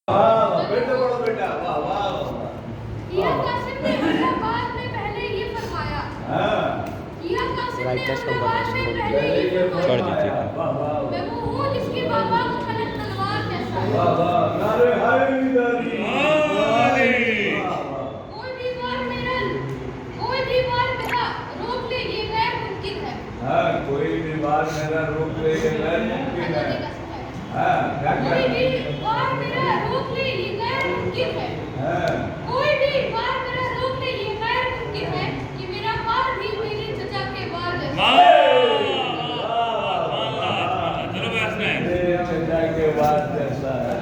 بیٹا بڑا بیٹا واہ واہ کیا قاسم نے حیدرآباد میں پہلے یہ فرمایا کیا قاسم نے حیدرآباد میں پہلے یہ فرمایا میں وہ ہوں جس کے بابا کو فلک تلوار جیسا ہے نعرے حیدری کوئی بھی وار میرا روک لے یہ غیر ممکن ہے کوئی بھی بات میرا روک لے یہ غیر ممکن ہے کوئی بھی وار میرا روک لے یہ غیر ممکن ہے کوئی بھی وار میرا روک لے یہ غیر ممکن ہے کہ میرا وار بھی میرے چچا کے وار جیسا چلو بس نہیں چچا کے وار جیسا ہے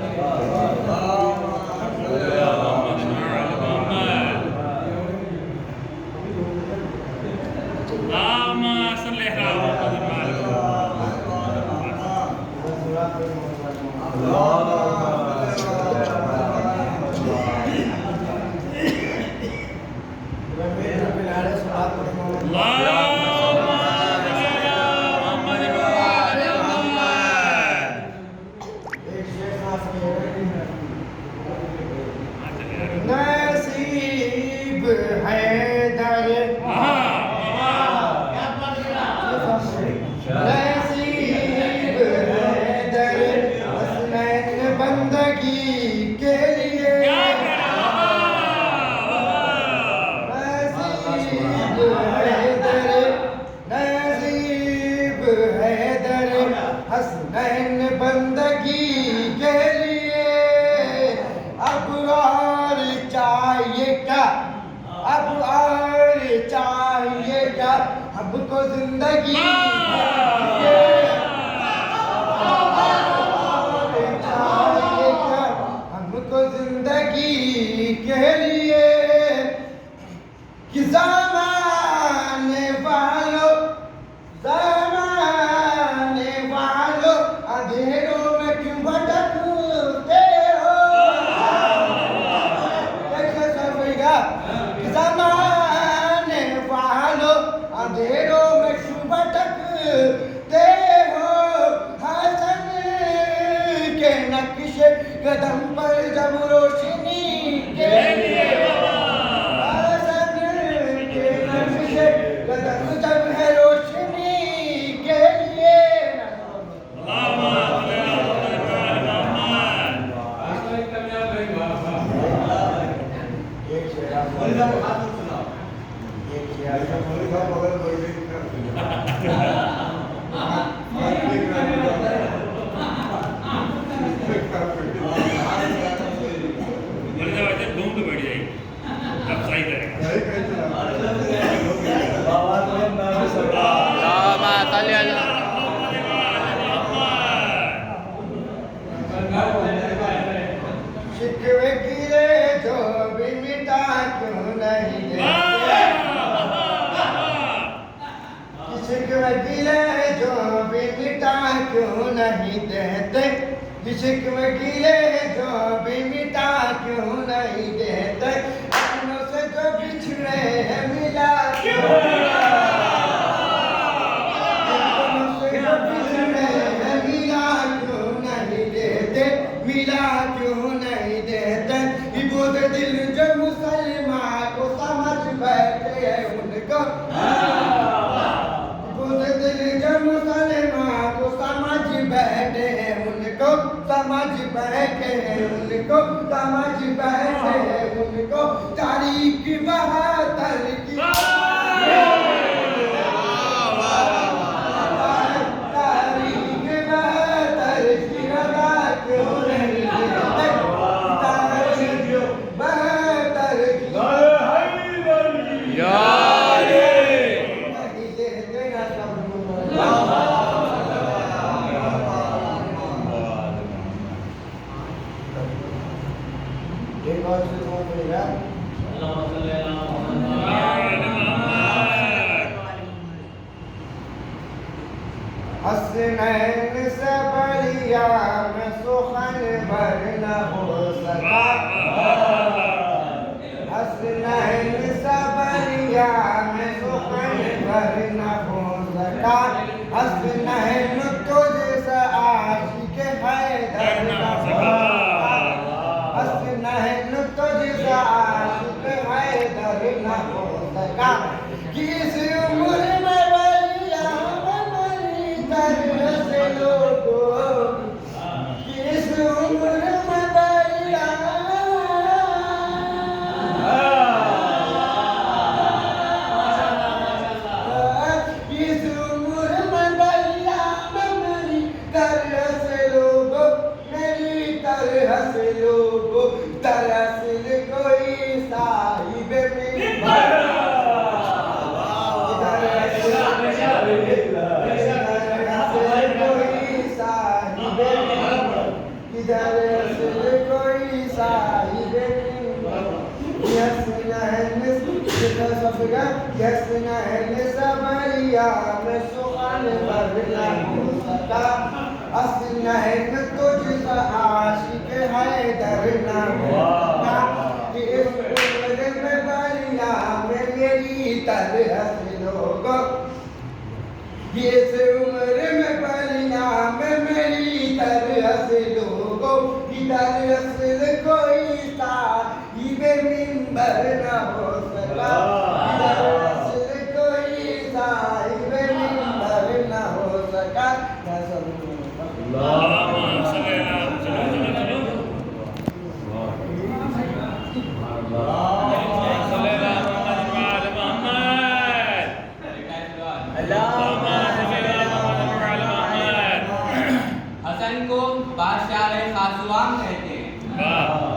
نصیب حیدر نصیب حیدر حسنین بندگی کے لیے نصیب حیدر نصیب حیدر حسنین بندگی کے لیے اب اور چاہیے کیا اب اور چاہیے کیا اب کو زندگی ہم کو زندگی کے لیے کہ زمانے والو اندھیروں میں کیوں بھٹکتے ہو کہ زمانے والو اندھیروں میں کیوں بھٹکتے ہو حسن کے نقش قدم پر جب روشنی کے لیے حسن کے نقش قدم جب ہے روشنی کے لیے شکوے گرے جو بھی مٹا کیوں نہیں دیتے شکوے گرے جو بھی مٹا کیوں نہیں دیتے شکوے گرے جو بھی مٹا کیوں نہیں دیتے اپنوں سے جو بچھڑے ہیں ملا کیوں اپنوں سے جو بچھڑے ہیں ملا کیوں نہیں دیتے ملا کیوں نہیں دیتے عبود دل جو مسلمان کو سمجھ بیٹھے ہیں ان کو عبود دل جو مسلمان کو سمجھ بیٹھے ہیں ان کو سمجھ بیٹھے ہیں ان کو سمجھ بیٹھے ہیں ان کو تاریخ بہتر کی تاریخ بہتر کی رضا کیوں نہیں دیتے تاریخ بہتر کی نہیں دیتے نا سب ایک اور سے سوچ رہے گا حسنین سے بڑھیا میں سخن بر نہ ہو سکا حسنین سے بڑھیا میں سخن بر نہ ہو سکا حسنین تجھ سے عاشق حیدر نہ ہو سکا سکا کس عمر میں بلیا میری طرح سے لوگوں کس عمر میں بلیا کس عمر میں بلیا میری طرح سے لوگوں میری طرح سے لوگوں دراصل کوئی صاحب یسنا ہے صبریا میں سخن بھرنا ہو سکا اسنا ہے تجھ کا عاشق ہے درنا ہو سکا کہ اس عمر میں بلیا میں میری طرح سے لوگوں اس عمر میں بلیا میں میری طرح سے لوگوں دراصل کوئی صاحب منبر نہ ہو سکا دراصل کوئی صاحب منبر نہ ہو سکا اللهم صل على حسن کو بادشاہ خاصوام کہتے ہیں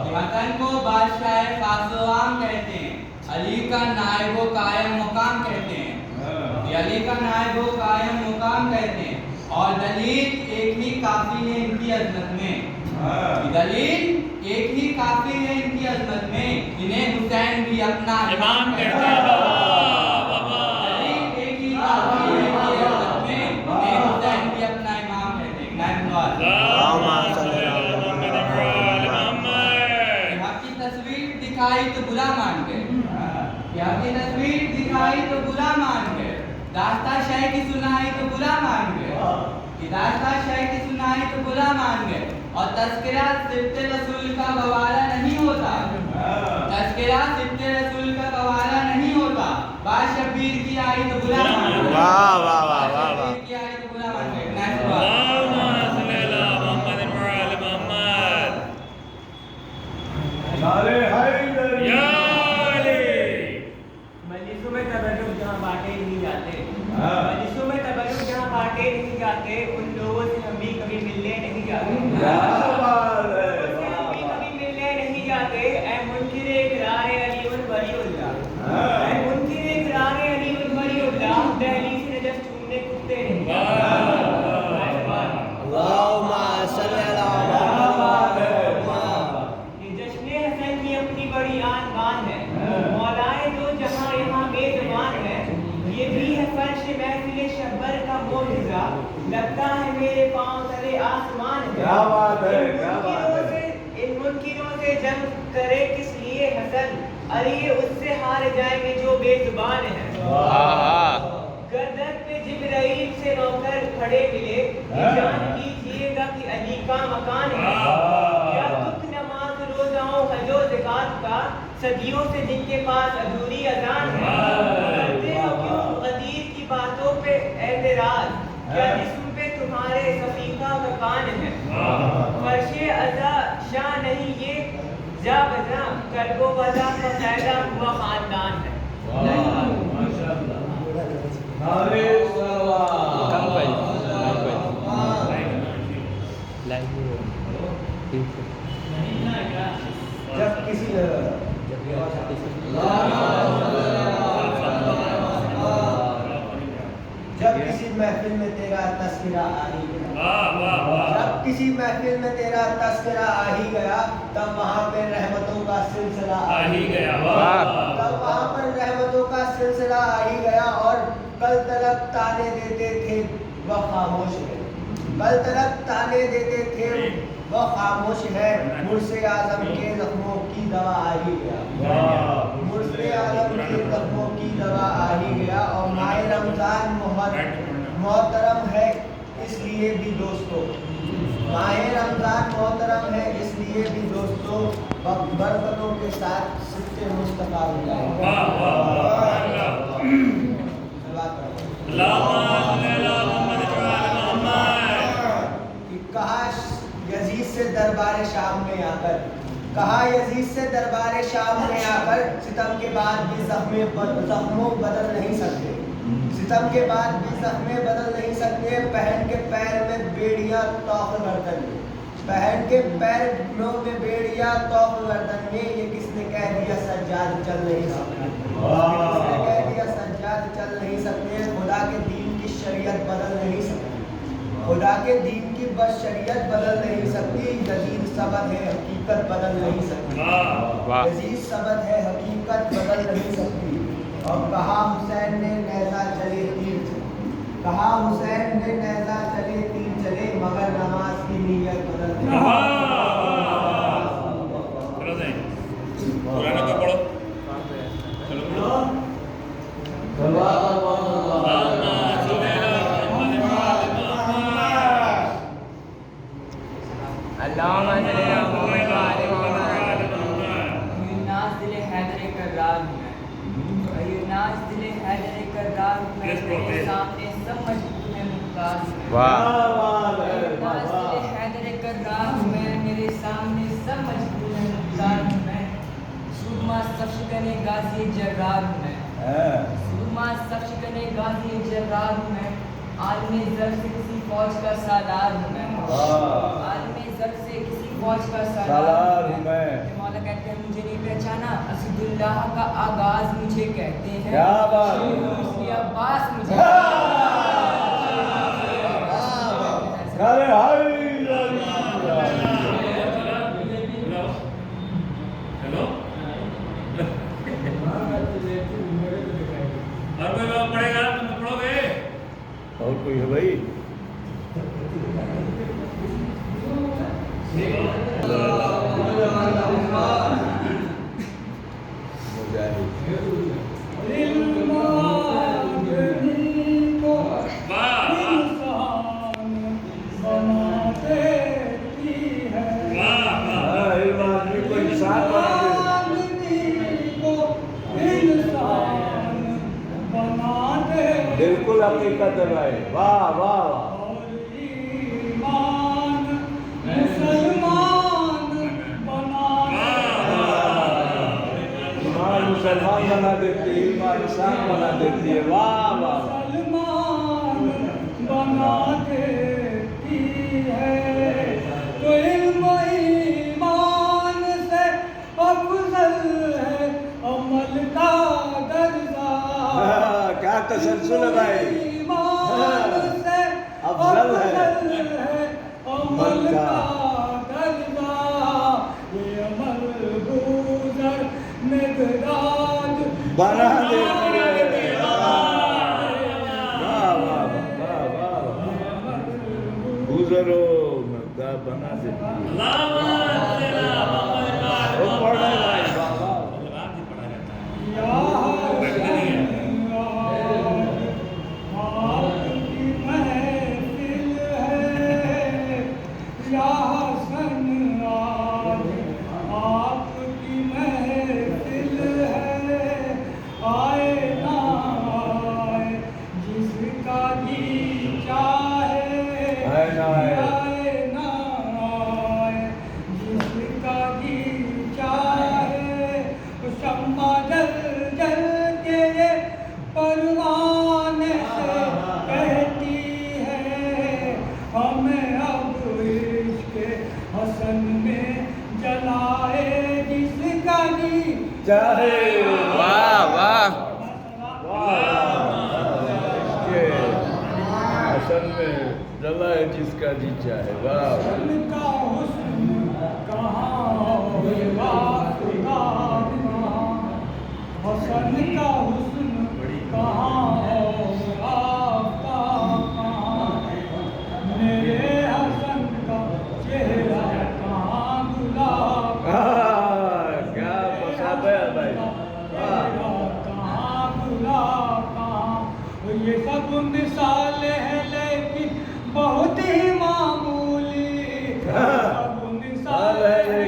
حسن کو بادشاہ خاصوام کہتے ہیں علی کا نائب و قائم مقام کہتے ہیں علی کا نائب و قائم مقام کہتے ہیں اور دلیل ایک ہی کافی ہے ان کی عظمت میں دلیل ایک ہی کافی ہے ان کی عظمت میں انہیں حسین بھی اپنا امام کہتے ہیں دلیل ایک ہی کافی ہے ان کی عظمت میں انہیں حسین بھی اپنا امام کہتے ہیں آپ کی تصویر دکھائی تو برا مان گئے آپ کی تصویر دکھائی تو برا مان گئے داستان شہ کی سنائی تو برا مان گئے داستان شہ کی سنائی تو برا مان گئے اور تذکرہ سبت رسول کا گوارا نہیں ہوتا تذکرہ سبت رسول کا گوارا نہیں ہوتا باز شبیر کی آئی تو برا مان گئے شبیر کی آئی تو برا مان گئے مجلسوں میں تبرک جہاں بانٹے نہیں جاتے مجلسوں میں تبرک جہاں بانٹے نہیں جاتے ان لوگوں سے ہم بھی کبھی ملنے نہیں جاتے ہم بھی کبھی ملنے نہیں جاتے اے منکر اقرار علی بری اللہ اے منکر اقرار علی بری اللہ دہلی سے نجف چومنے کتے نہیں جاتے اللہم صلی اللہ یہ جشن حسن کی اپنی بڑی آن بان ہے مولائے دو جہاں یہاں میزبان ہے یہ بھی ہے فرش محفل شبر کا معجزہ لگتا ہے میرے پاؤں تلے آسمان ہے کیا بات ہے کیا بات ہے ان منکروں سے جنگ کرے کس لیے حسن علی اس سے ہار جائیں گے جو بے زبان ہے گردن پہ جبرائیل سے نوکر کھڑے ملے یہ جان کیجئے گا کہ علی کا مکان ہے کیا تک نماز روزاؤں حج و زکات کا صدیوں سے جن کے پاس ادھوری اذان ہے کرتے ہو کیوں غدیر کی باتوں پہ اعتراض کیا جسم پہ تمہارے صفیقہ کا کان ہے فرش ازا شاہ نہیں یہ جا بجا کرب و بجا کا پیدا ہوا خاندان ہے جب کسی جب کسی محفل میں تیرا تذکرہ آ ہی گیا جب کسی محفل میں تیرا تذکرہ آ ہی گیا تب وہاں پہ رحمتوں کا سلسلہ آ ہی گیا تب وہاں پر رحمتوں کا سلسلہ آ ہی گیا اور کل تلک تانے دیتے تھے وہ خاموش ہے کل تلک تانے دیتے تھے وہ خاموش ہے مرس اعظم کے زخموں کی دوا آ ہی گیا مرس اعظم کے زخموں کی دوا آ ہی گیا اور ماہ رمضان محترم ہے اس لیے بھی دوستو ماہ رمضان محترم ہے اس لیے لیے بھی دوستوں برکتوں کے ساتھ سکتے مصطفیٰ ہو جائے گا. واہ واہ کہا یزید سے دربار شام میں آ کر ستم کے بعد بھی زخموں بدل نہیں سکتے. پہن کے پیر میں بیڑیاں توق گردن میں یہ کس نے کہہ دیا سجاد چل نہیں سکتے. خدا کے دین کی شریعت بدل نہیں سکتی. بدل نہیں سکتی. یزید سبد ہے حقیقت بدل نہیں سکتی. اور کہا حسین نے نیزہ چلے تیر چلے مگر نماز کی نیت بدل نہیں. عالم زر سے کسی فوج کا سالار ہوں میں. مولا کہتے ہیں مجھے نہیں پہچانا. اسد اللہ کا آغاز مجھے کہتے ہیں. عباس مجھے پڑے گا تم پڑھو گے اور کوئی ہے بھائی؟ بالکل حقیقت ہے بھائی. واہ واہ مسلمان بنا دیتی ہے. انسان بنا دیتی ہے. واہ واہ بنا دیتی ہے. تو علم ایمان سے افضل ہے عمل کا درجہ. کیا تسلسل ہے بھائی. ایمان سے افضل ہے عمل کا درجہ. یہ عمل گزر مقداد بنا دیتی ہے. گزرو مقدار بنا دیتی ہے. واہ واہ حسن میں جلا ہے جس کا جی چاہے. واہ یہ سب مثالیں ہیں لیکن بہت ہی معمولی. سب مثالیں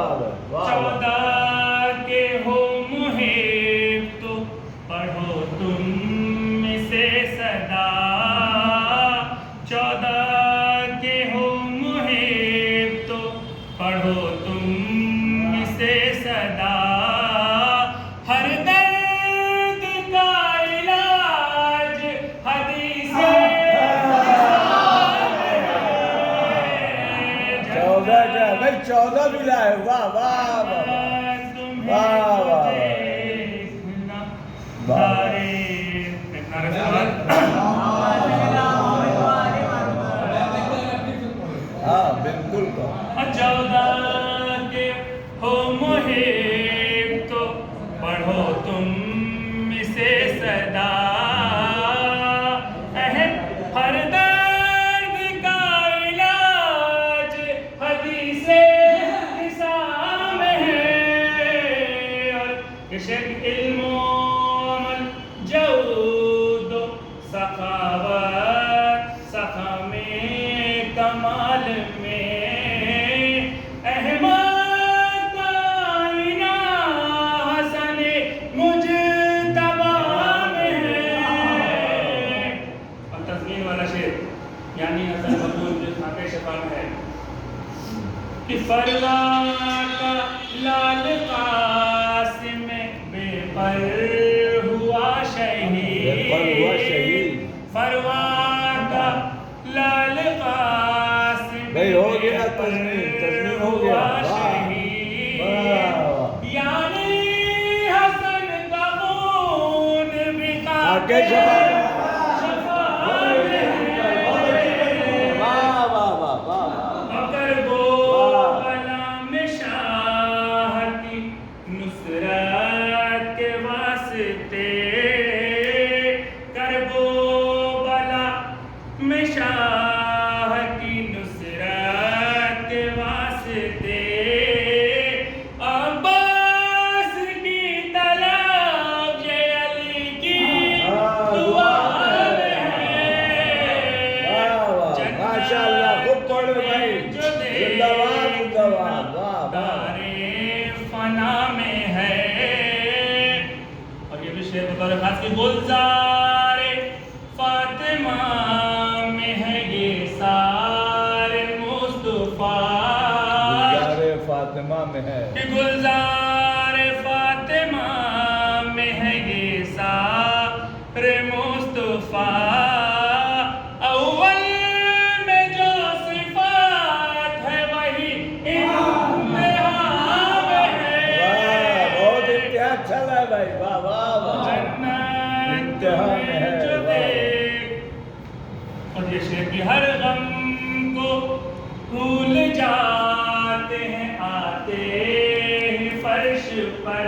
14 کے ہو محب تو پڑھو تم سے صدا 14 کے ہو محب تو پڑھو تم سے صدا ہر درد کا علاج حدیث 14 بھی لائے. واہ واہ واہ واہ واہ. ہاں بالکل. 14 کے ہو محب تو پڑھو تم سے صدا ہر درد کا علاج حدیث نظام ہے اور عشق علم و عمل جود و سخاوت سخا میں کمال میں احمد آئینہ حسن مجتبی میں ہے اور تزمین والا شعر یعنی حسن مقبول جو خاکِ شفا میں ہے کہ فروا کا لال قاسم بے پر ہوا شہید فروا کا لال قاسم بھائی ہو گیا تزمین ہو گیا. شہید یعنی حسن کا خون بھی خاکِ شفا میں ہے واہ واہ واہ واہ. اگر وہ غلام شاہ کی نصرت کے واسطے کر وہ بلا میں شاہ کی نصرت کے واسطے عباس کی طلب یہ علی کی دعا میں ہے ماشاء اللہ خوب پڑھ بھائی. زندہ باد زندہ باد. واہ واہ. دارِ فنا میں ہے اور یہ بھی شعر بطور خاص کی گلزار فاطمہ میں ہے یہ سار مصطفیٰ گلزار فاطمہ میں ہے. کہ گلزار فاطمہ میں ہے یہ سار مصطفیٰ اول میں جو صفات ہے وہی انتہا میں ہے بہت انتہا چل رہا ہے بھائی. واہ واہ واہ. انتہا میں ہے. جو دیکھ اور یہ شعر کی ہر غم کو بھول جاتے ہیں آتے ہی فرش پر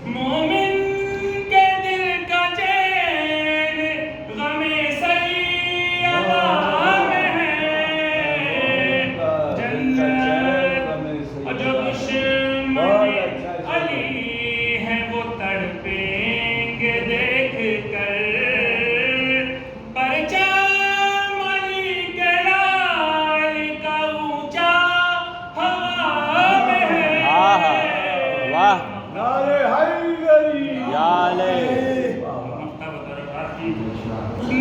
مومن کے دل کا چین غم سیدہ میں ہے جنت اور جو دشمن علی ہیں وہ تڑپیں گے دیکھ کر پرچم علی کے لال کا اونچا ہوا میں ہے واہ نعرے حیدری. یا علی.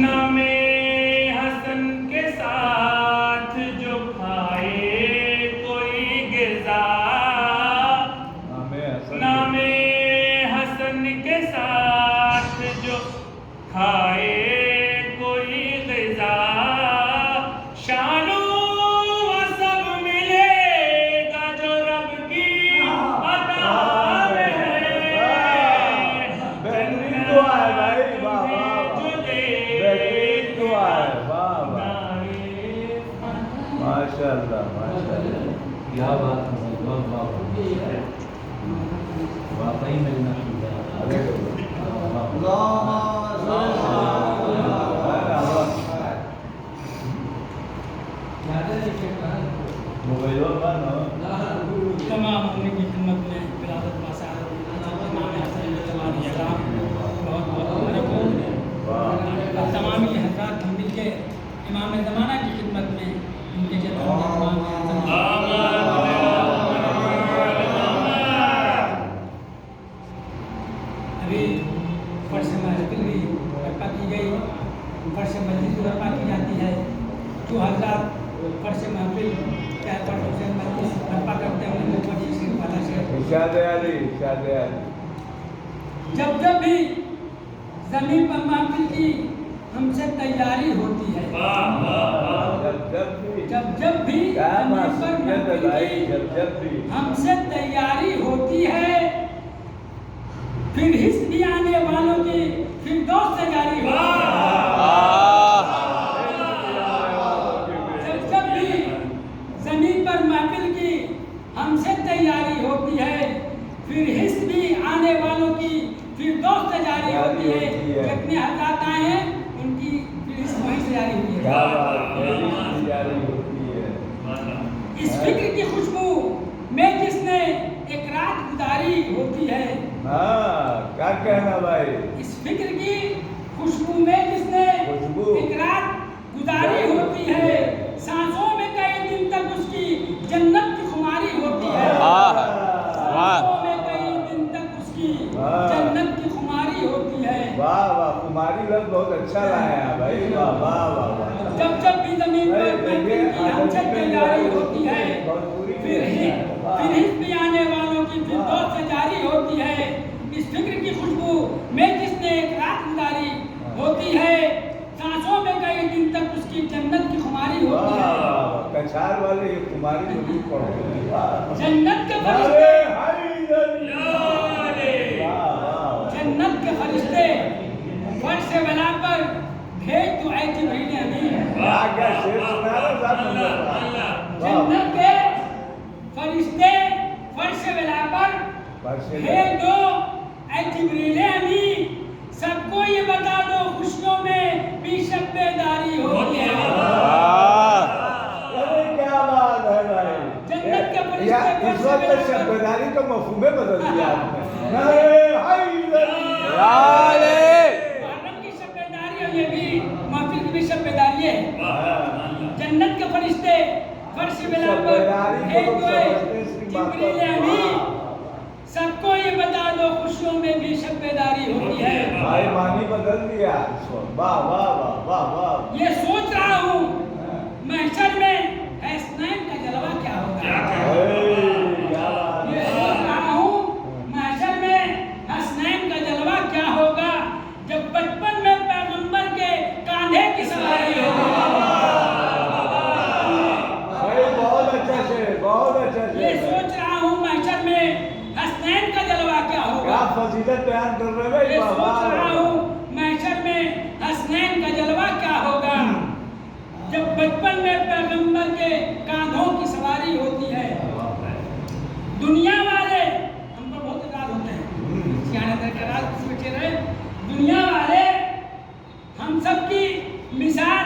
نام حسن کے ساتھ جو کھائے کوئی غذا نام حسن کے ساتھ جو کھائے کوئی غذا شانو سب ملے گا جو رب کی عطا میں ہے بہترین دعا ہے بھائی. واہ واہ. بہترین دعا ہے. واہ واہ. ماشاء اللہ ماشاء اللہ. کیا بات ہے. واقعی ملنا موبائل تمام امت کی خدمت میں ولادت مساعد امام حسن علیہ السلام بہت بہت مبارک ہو. تمام یہ حضرات ہم مل کے امام زمانہ کی خدمت میں ان کے جنم امام حسن ارشاد علی ارشاد علی جب جب بھی زمین پر محفل کی ہم سے تیاری ہوتی ہے، جب بھی زمین پر محفل کی ہم سے تیاری ہوتی ہے، پھر حزب آنے والوں کی پھر دوست سے جاری ہوتی ہے، جب بھی زمین پر محفل کی ہم سے تیاری ہوتی ہے، پھر حزب آنے والوں کی پھر دوست سے جاری ہوتی ہے، جتنے حضرات آئے ہیں ان کی پھر حزب وہیں سے جاری ہوتی ہے۔ اس فکر کی خوشبو میں جس نے ایک رات گزاری ہوتی ہے، کیا کہنا بھائی؟ اس فکر کی خوشبو میں جس نے ایک رات گزاری ہوتی ہے، سانسوں میں کئی دن تک اس کی جنت کی خماری ہوتی ہے، سانسوں میں کئی دن تک اس کی جنت کی خماری ہوتی ہے۔ واہ واہ، تمہاری لفظ بہت اچھا لایا بھائی، واہ واہ واہ۔ جب جب بھی زمین پر محفل کی ہم سے تیاری ہوتی ہے، پھر حزب آنے والوں کی پھر دوست سے جاری ہوتی ہے، اس فکر کی خوشبو میں جس نے ایک رات گزاری ہوتی ہے، سانسوں میں کئی دن تک اس کی جنت کی خماری ہوتی ہے۔ کچھار والے یہ تمہاری ضرور پڑھتے ہیں۔ جنت کے فرشتے، جنت کے فرشتے فرش ولا پر بھیج تو اے جبریل امین۔ جنت کے فرشتے فرش ولا پر بھیج دو اے جبریل امین، سب کو یہ بتا دو خوشیوں میں بھی شب بیداری ہوتی ہے۔ کیا بات ہے بھائی، جنت کے فرشتے اس وقت شب بیداری کا مفہوم بدل دیا آپ نے۔ محرم کی شب بیداری اور یہ بھی محفل کی بھی شب بیداری ہے۔ جنت کے فرشتے فرش ولا پر بھیج دو اے جبریل امین، سب کو یہ بتا دو خوشیوں میں بھی شب بیداری ہوتی ہے۔ بھائی معنی بدل دیا، واہ واہ واہ واہ واہ۔ یہ سوچ رہا ہوں محشر میں حسنین کا جلوہ کیا ہوگا، یہ سوچ رہا ہوں محشر میں حسنین کا جلوہ کیا ہوگا، جب بچپن میں پیغمبر کے کاندھے کی سواری ہوگی۔ بہت اچھا شعر، بہت اچھا یہ شعر۔ سوچ رہا ہوں محشر میں حسنین کا جلوہ کیا ہوگا، کیا فضیلت بیان کر رہے بھائی، یہ واہ سوچ واہ رہا واہ۔ ہوں محشر میں حسنین کا جلوہ کیا ہوگا، جب بچپن میں پیغمبر کے کاندھوں کی سواری ہوتی ہے۔ دنیا والے ہم پر بہت اعتراض ہوتے ہیں، سیانے در کے راز کسی بچے رہے، دنیا والے ہم سب کی مثال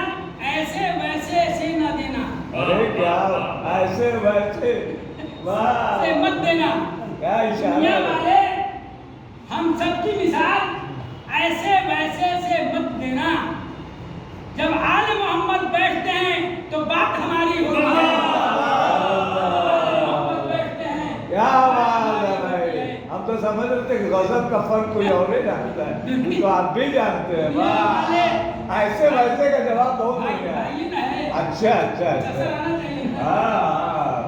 ایسے ویسے سے نہ دینا، ارے کیا ایسے ویسے، واہ سے مت دینا۔ کیا اشارہ دنیا ہے۔ والے ہم سب کی مثال ایسے ویسے سے مت دینا، جب آل محمد بیٹھتے ہیں تو بات ہماری ہوتی ہے، محمد بیٹھتے ہیں کیا بات ہے بھائی، ہم تو سمجھ رہے تھے کہ غزل کا فن کوئی اور نہیں جانتا ہے، تو آپ بھی جانتے ہیں، واہ ایسے ویسے کا جواب بہت بھائی بڑھیا ہے۔ بھائی نہ ہے، اچھا اچھا اثر اچھا، آنا چاہیے۔ ہاں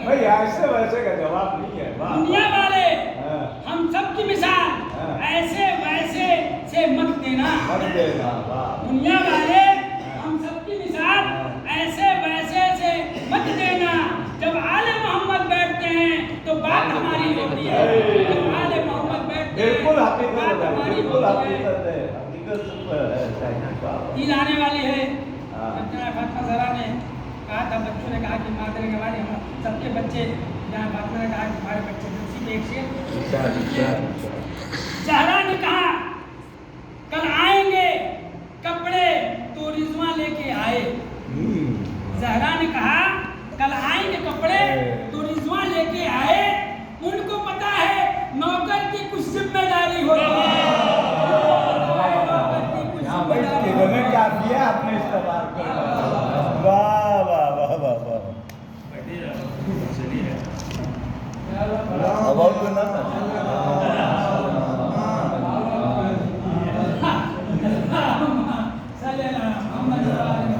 بھائی ایسے ویسے کا جواب نہیں ہے، واہ دنیا والے ہاں، ہم سب کی مثال ایسے ویسے سے مت دینا، مت دینا، واہ دنیا والے ہم سب کی مثال ایسے ویسے سے مت دینا، جب آل محمد بیٹھتے ہیں تو بات ہماری ہوتی ہے، جب آل محمد بیٹھتے ہیں بالکل حقیقت بات ہے، ہماری بالکل ہوتی ہے۔ حقیقت ہے، حقیقت ہے۔ عید آنے والی ہے، ہاں۔ جناب فاطمہ زہرا نے کہا تھا، بچوں نے کہا کہ مادر گواہ ہم سب کے بچے، جناب فاطمہ نے کہا کہ ہمارے بچے بھی اسی پہ ایک شعر۔ زہرا نے کہا کل آئیں گے کپڑے تو رضواں لے کے آئے، زہرا نے کہا کل آئیں گے کپڑے تو رضواں لے کے آئے، ان کو پتا ہے نوکر کی کچھ ذمہ داری ہوتی ہے، کتنے کافی ہے آپ نے استعمال کرنا، واہ واہ واہ واہ واہ، بہت گنا صلی اللہ علیہ وسلم۔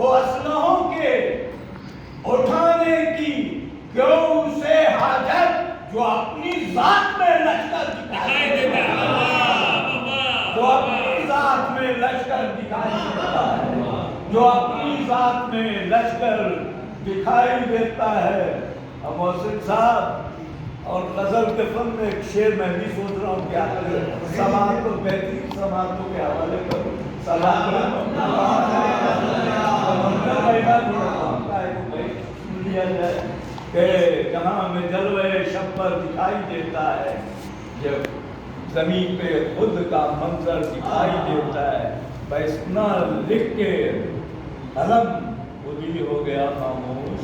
وہ اسلحوں کے اٹھانے کی کیوں اسے حاجت جو اپنی ذات میں لشکر دکھائی دیتا ہے، جو اپنی ذات میں لشکر دکھائی دیتا ہے، جو اپنی ذات میں لشکر دکھائی دیتا ہے۔ اب محسن صاحب اور غزل کے فن میں ایک شعر میں بھی سوچ رہا ہوں کیا سماعت کو بہترین سماعتوں کے حوالے کروں۔ کہ جہاں میں جلوے شبر دکھائی دیتا ہے، جب زمین پہ خود کا منظر دکھائی دیتا ہے، بس اتنا لکھ کے قلم خود ہی ہو گیا خاموش،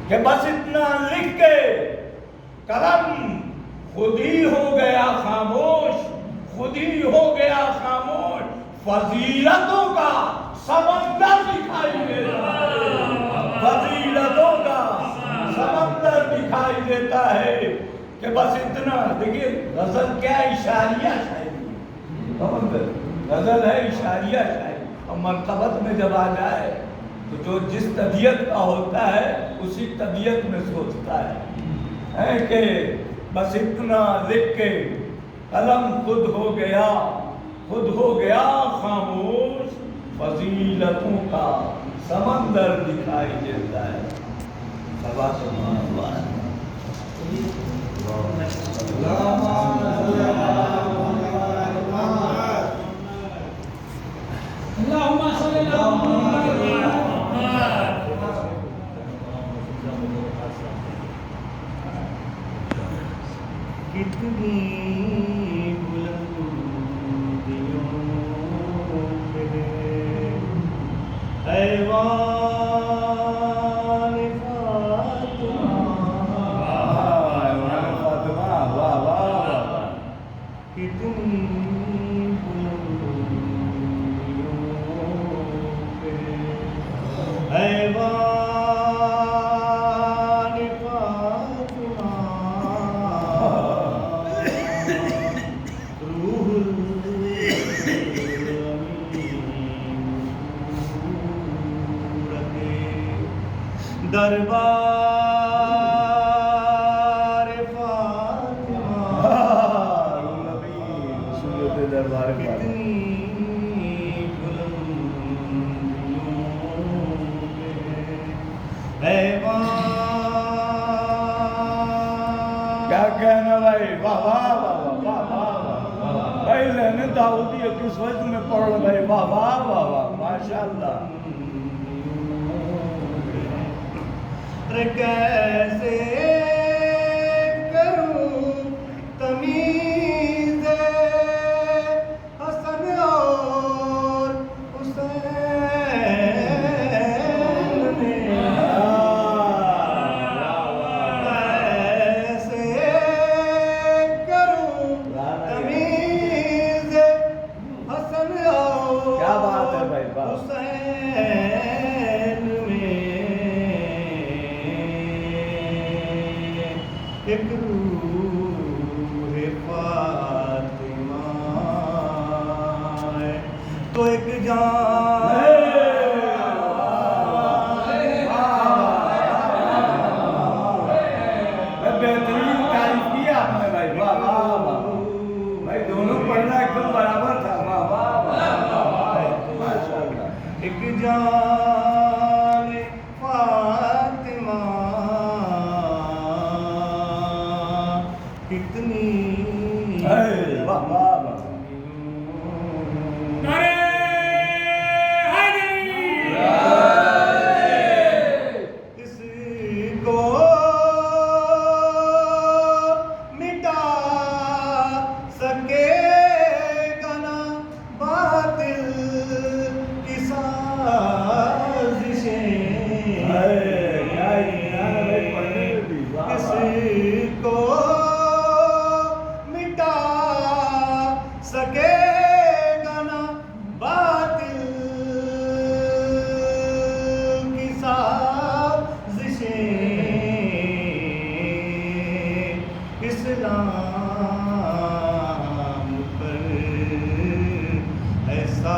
کہ بس اتنا لکھ کے قلم خود ہی ہو گیا خاموش، خود ہی ہو گیا خاموش، فضیلتوں کا سمندر دکھائی دیتا ہے، فضیلتوں کا سمندر دکھائی دیتا ہے، کہ بس اتنا۔ دیکھیے غزل کیا اشاریہ شاعری ہے، غزل ہے اشاریہ شاعری، اور مرتبت میں جب آ جائے تو جو جس طبیعت کا ہوتا ہے اسی طبیعت میں سوچتا ہے کہ بس اتنا لکھ کے قلم خود ہو گیا خاموش، فضیلتوں کا سمندر دکھائی دیتا ہے۔ سبحان اللہ۔ اللهم صل على محمد۔ کتنی بلندیوں پہ ایوان فاطمہ، واہ واہ، کتنی بلندیوں پہ ایوان دربار فاطمہ، دربار کتنی بلندیوں پہ ایوان۔ کیا کہنا بھائی، واہ واہ واہ واہ واہ بھائی، لینے داؤدی کس وجہ میں پڑھ رہے بھائی، واہ واہ واہ واہ، ماشاءاللہ۔ کیسے کروں تمیز حسن اور حسین میں، کیسے کروں تمیز حسن اور کیا بات ہے بھائی، حسین میں۔ ایک روح فاطمہ ہے تو ایک جان، بہترین تعریف کی آپ نے بھائی، واہ واہ واہ بھائی، دونوں پڑھنا ایک دم برابر تھا، واہ واہ واہ، ماشاءاللہ۔ ایک جان فاطمہ کتنی واہ واہ واہ، اس کو مٹا سکے گا نہ باطل کی سازشیں، اس کو مٹا سکے گا نہ باطل کی سازشیں، اسلام پر ایسا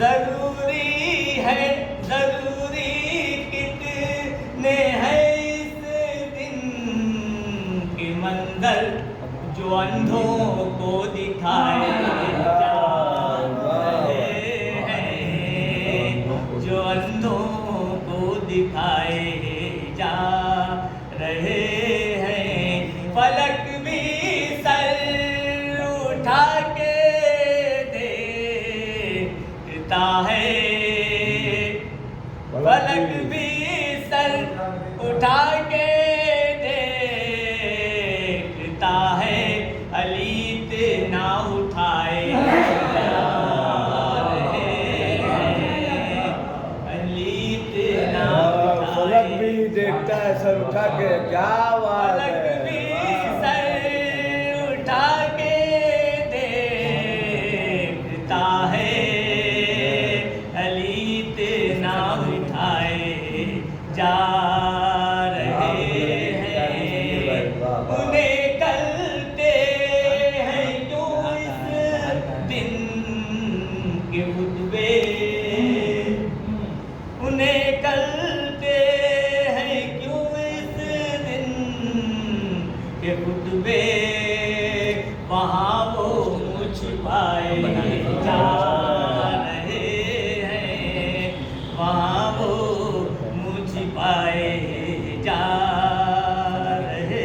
ضروری ہے ضروری کتنے ہیں اس دن کی منظر جو اندھوں کو دکھائے جا رہے ہیں، جو اندھوں کو دکھائے جا رہے ہیں، فلک بھی سر اٹھا کے دیکھتا ہے، فلک بھی سر اٹھا کے دیکھتا ہے، علی نہ اٹھائے جا رہے ہیں، علی نہ فلک بھی دیکھتا ہے سر اٹھا کے، کیا بات فلک ہے، بھی سر اٹھا کے دیکھتا ہے، علی نہ اٹھائے جا رہے ہیں، انہیں کلتے ہیں کیوں اس دن کے خطبے، انہیں کلتے ہیں کیوں اس دن کے خطبے، وہاں وہ منہ چھپائے جا رہے ہیں، وہاں وہ منہ چھپائے جا رہے ہیں۔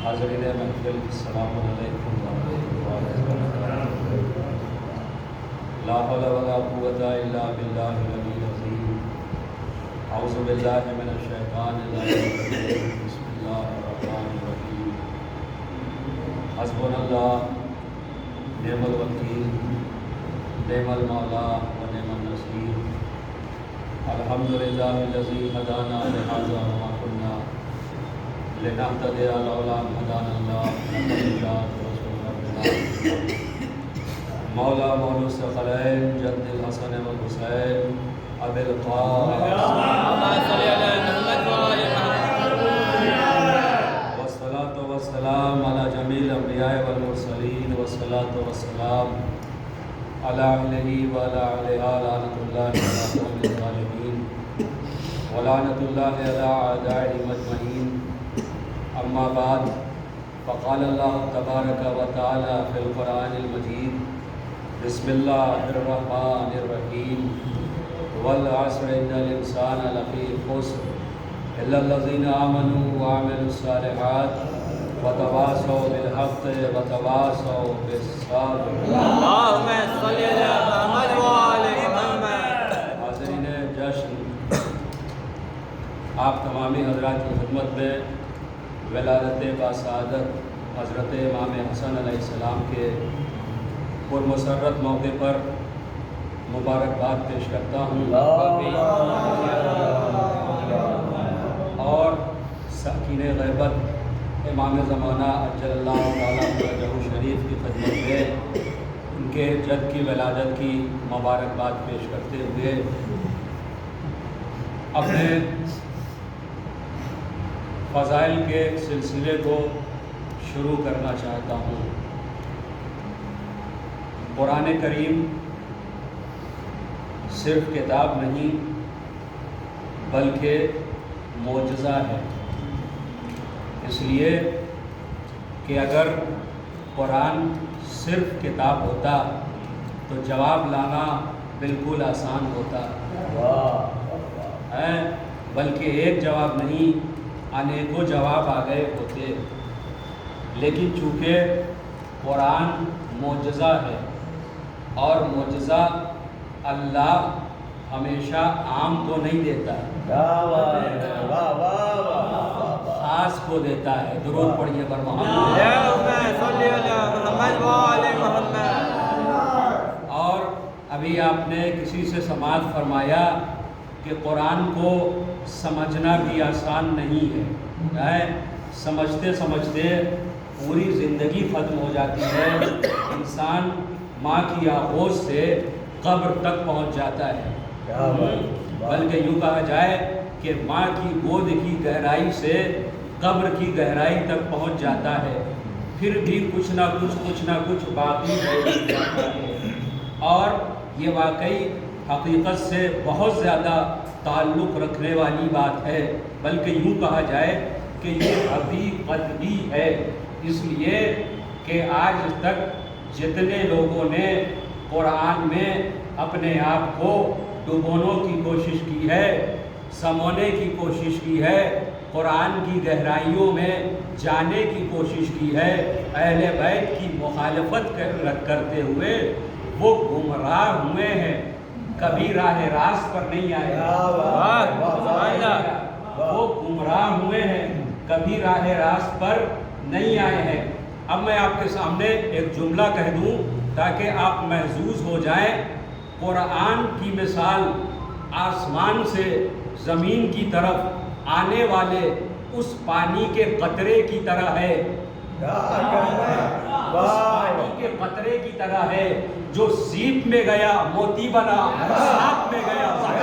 حاضرین محفل، السلام علیکم ورحمۃ اللہ وبرکاتہ۔ لا حول ولا قوۃ الا باللہ العلی العظیم۔ اعوذ باللہ من الشیطان الرجیم، بسم اللہ الرحمن الرحیم۔ حسبنا اللہ نعم الوکیل، نعم المولا و نعم النصیر۔ الحمدللہ الذی ہدانا لہذا وما کنا لنهتدي لولا أن هدانا الله، لقد جاءت رسول ربنا مولا مولى الثقلين جد الحسن والحسين أبي القاسم والصلاة والسلام على جميع الأنبياء والمرسلين، والصلاة والسلام على أهله وعلى آله، لعنة الله على القوم الظالمين ولعنة الله على أعدائهم أجمعين۔ اما بعد، فقال اللہ تبارک و تعالی فی القرآن المجید، بسم اللہ الرحمن الرحیم، والعصر ان الانسان لفی خسر الا الذین آمنوا وعملوا الصالحات وتواصوا بالحق وتواصوا بالصبر۔ اللہم صلی علی محمد وآل محمد۔ حاضرین جشن، آپ تمامی حضرات کی خدمت میں ولادت باسعادت حضرت امام حسن علیہ السلام کے پرمسرت موقع پر مبارکباد پیش کرتا ہوں، اور ساکین غیبت امام زمانہ اجل اللہ تعالیٰ فرجہ شریف کی خدمت میں ان کے جد کی ولادت کی مبارکباد پیش کرتے ہوئے اپنے فضائل کے سلسلے کو شروع کرنا چاہتا ہوں۔ قرآن کریم صرف کتاب نہیں بلکہ معجزہ ہے، اس لیے کہ اگر قرآن صرف کتاب ہوتا تو جواب لانا بالکل آسان ہوتا ہے، بلکہ ایک جواب نہیں انیکوں جواب آ گئے ہوتے، لیکن چونکہ قرآن معجزہ ہے اور معجزہ اللہ ہمیشہ عام کو نہیں دیتا، خاص کو دیتا ہے۔ درود پڑھیے بر محمد۔ اور ابھی آپ نے کسی سے سماعت فرمایا کہ قرآن کو سمجھنا بھی آسان نہیں ہے، سمجھتے سمجھتے پوری زندگی ختم ہو جاتی ہے، انسان ماں کی آغوش سے قبر تک پہنچ جاتا ہے، بلکہ یوں کہا جائے کہ ماں کی گود کی گہرائی سے قبر کی گہرائی تک پہنچ جاتا ہے، پھر بھی کچھ نہ کچھ باقی رہ جاتا ہے۔ اور یہ واقعی حقیقت سے بہت زیادہ تعلق رکھنے والی بات ہے، بلکہ یوں کہا جائے کہ یہ حقیقت بھی ہے، اس لیے کہ آج تک جتنے لوگوں نے قرآن میں اپنے آپ کو ڈبونے کی کوشش کی ہے، سمونے کی کوشش کی ہے، قرآن کی گہرائیوں میں جانے کی کوشش کی ہے، اہل بیت کی مخالفت کرتے ہوئے وہ گمراہ ہوئے ہیں، کبھی راہ راست پر نہیں آئے، وہ گمراہ ہوئے ہیں، کبھی راہ راست پر نہیں آئے ہیں۔ اب میں آپ کے سامنے ایک جملہ کہہ دوں تاکہ آپ محظوظ ہو جائیں۔ قرآن کی مثال آسمان سے زمین کی طرف آنے والے اس پانی کے قطرے کی طرح ہے، اس پانی کے قطرے کی طرح ہے جو سیپ میں گیا موتی بنا، سانپ میں گیا بھائی۔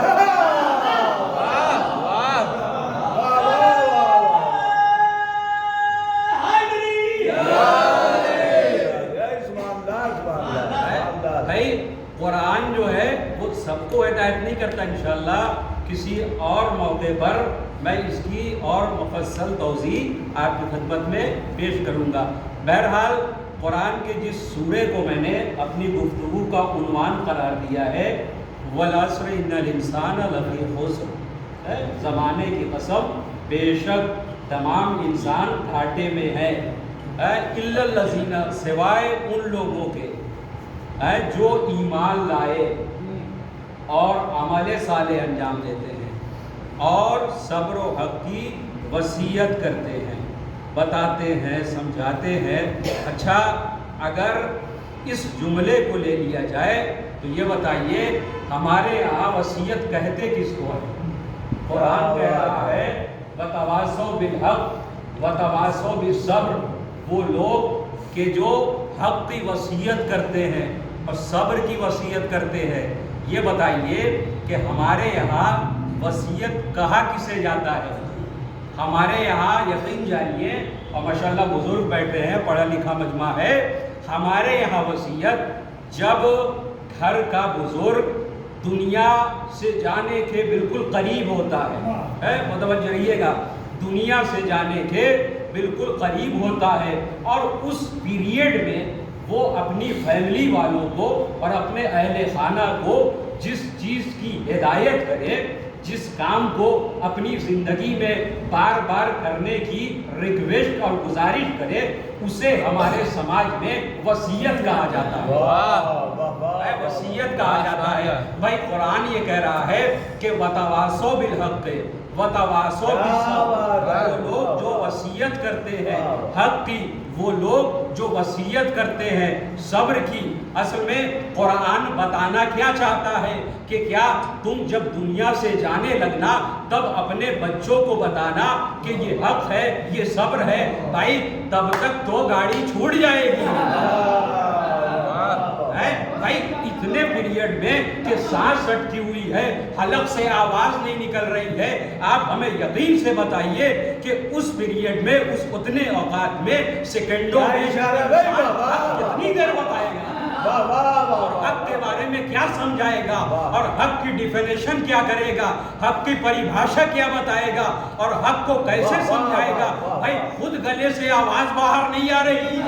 قرآن جو ہے وہ سب کو ہدایت نہیں کرتا، انشاءاللہ کسی اور موقع پر میں اس کی اور مفصل توضیح آپ کی خدمت میں پیش کروں گا۔ بہرحال قرآن کے جس سورے کو میں نے اپنی گفتگو کا عنوان قرار دیا ہے وَالْعَصْرِ إِنَّ الْإِنسَانَ لَفِي خُسْرٍ، زمانے کی قسم بے شک تمام انسان گھاٹے میں ہے، إِلَّا الَّذِينَ سوائے ان لوگوں کے جو ایمان لائے اور عمل صالح انجام دیتے ہیں اور صبر و حق کی وصیت کرتے ہیں، بتاتے ہیں، سمجھاتے ہیں۔ اچھا، اگر اس جملے کو لے لیا جائے تو یہ بتائیے ہمارے یہاں وصیت کہتے کس کو ہے؟ قرآن کہہ رہا ہے وَتَوَاصَوْا بِالْحَقِّ وَتَوَاصَوْا بِالصَّبْرِ، وہ لوگ کہ جو حق کی وصیت کرتے ہیں اور صبر کی وصیت کرتے ہیں۔ یہ بتائیے کہ ہمارے یہاں وصیت کہا کسے جاتا ہے؟ ہمارے یہاں یقین جانیے، اور ماشاءاللہ بزرگ بیٹھے ہیں، پڑھا لکھا مجمع ہے، ہمارے یہاں وصیت جب گھر کا بزرگ دنیا سے جانے کے بالکل قریب ہوتا ہے، متوجہ رہیے گا، دنیا سے جانے کے بالکل قریب ہوتا ہے، اور اس پیریڈ میں وہ اپنی فیملی والوں کو اور اپنے اہل خانہ کو جس چیز کی ہدایت کرے، جس کام کو اپنی زندگی میں بار بار کرنے کی ریکویسٹ اور گزارش کرے، اسے ہمارے سماج میں وصیت کہا جاتا ہے، وصیت کہا جاتا ہے۔ بھائی قرآن یہ کہہ رہا ہے کہ وَتَوَاصَوْا بِالْحَقِّ وَتَوَاصَوْا بِالصَّبْرِ، وہ لوگ جو وصیت کرتے ہیں حق کی، وہ لوگ جو وصیت کرتے ہیں صبر کی۔ اصل میں قرآن بتانا کیا چاہتا ہے کہ کیا تم جب دنیا سے جانے لگنا تب اپنے بچوں کو بتانا کہ یہ حق ہے، یہ صبر ہے، بھائی تب تک تو گاڑی چھوٹ جائے گی، بھائی اتنے پیریڈ میں کہ سانس اٹکی ہوئی ہے، حلق سے آواز نہیں نکل رہی ہے، آپ ہمیں یقین سے بتائیے کہ اس پیریڈ میں، اس اتنے اوقات میں، سیکنڈوں میں کتنی دیر بتائے گا، اور حق کے بارے میں کیا سمجھائے گا، اور حق کی ڈیفینیشن کیا کرے گا، حق کی پریبھاشا کیا بتائے گا، اور حق کو کیسے سمجھائے گا؟ بھائی خود گلے سے آواز باہر نہیں آ رہی،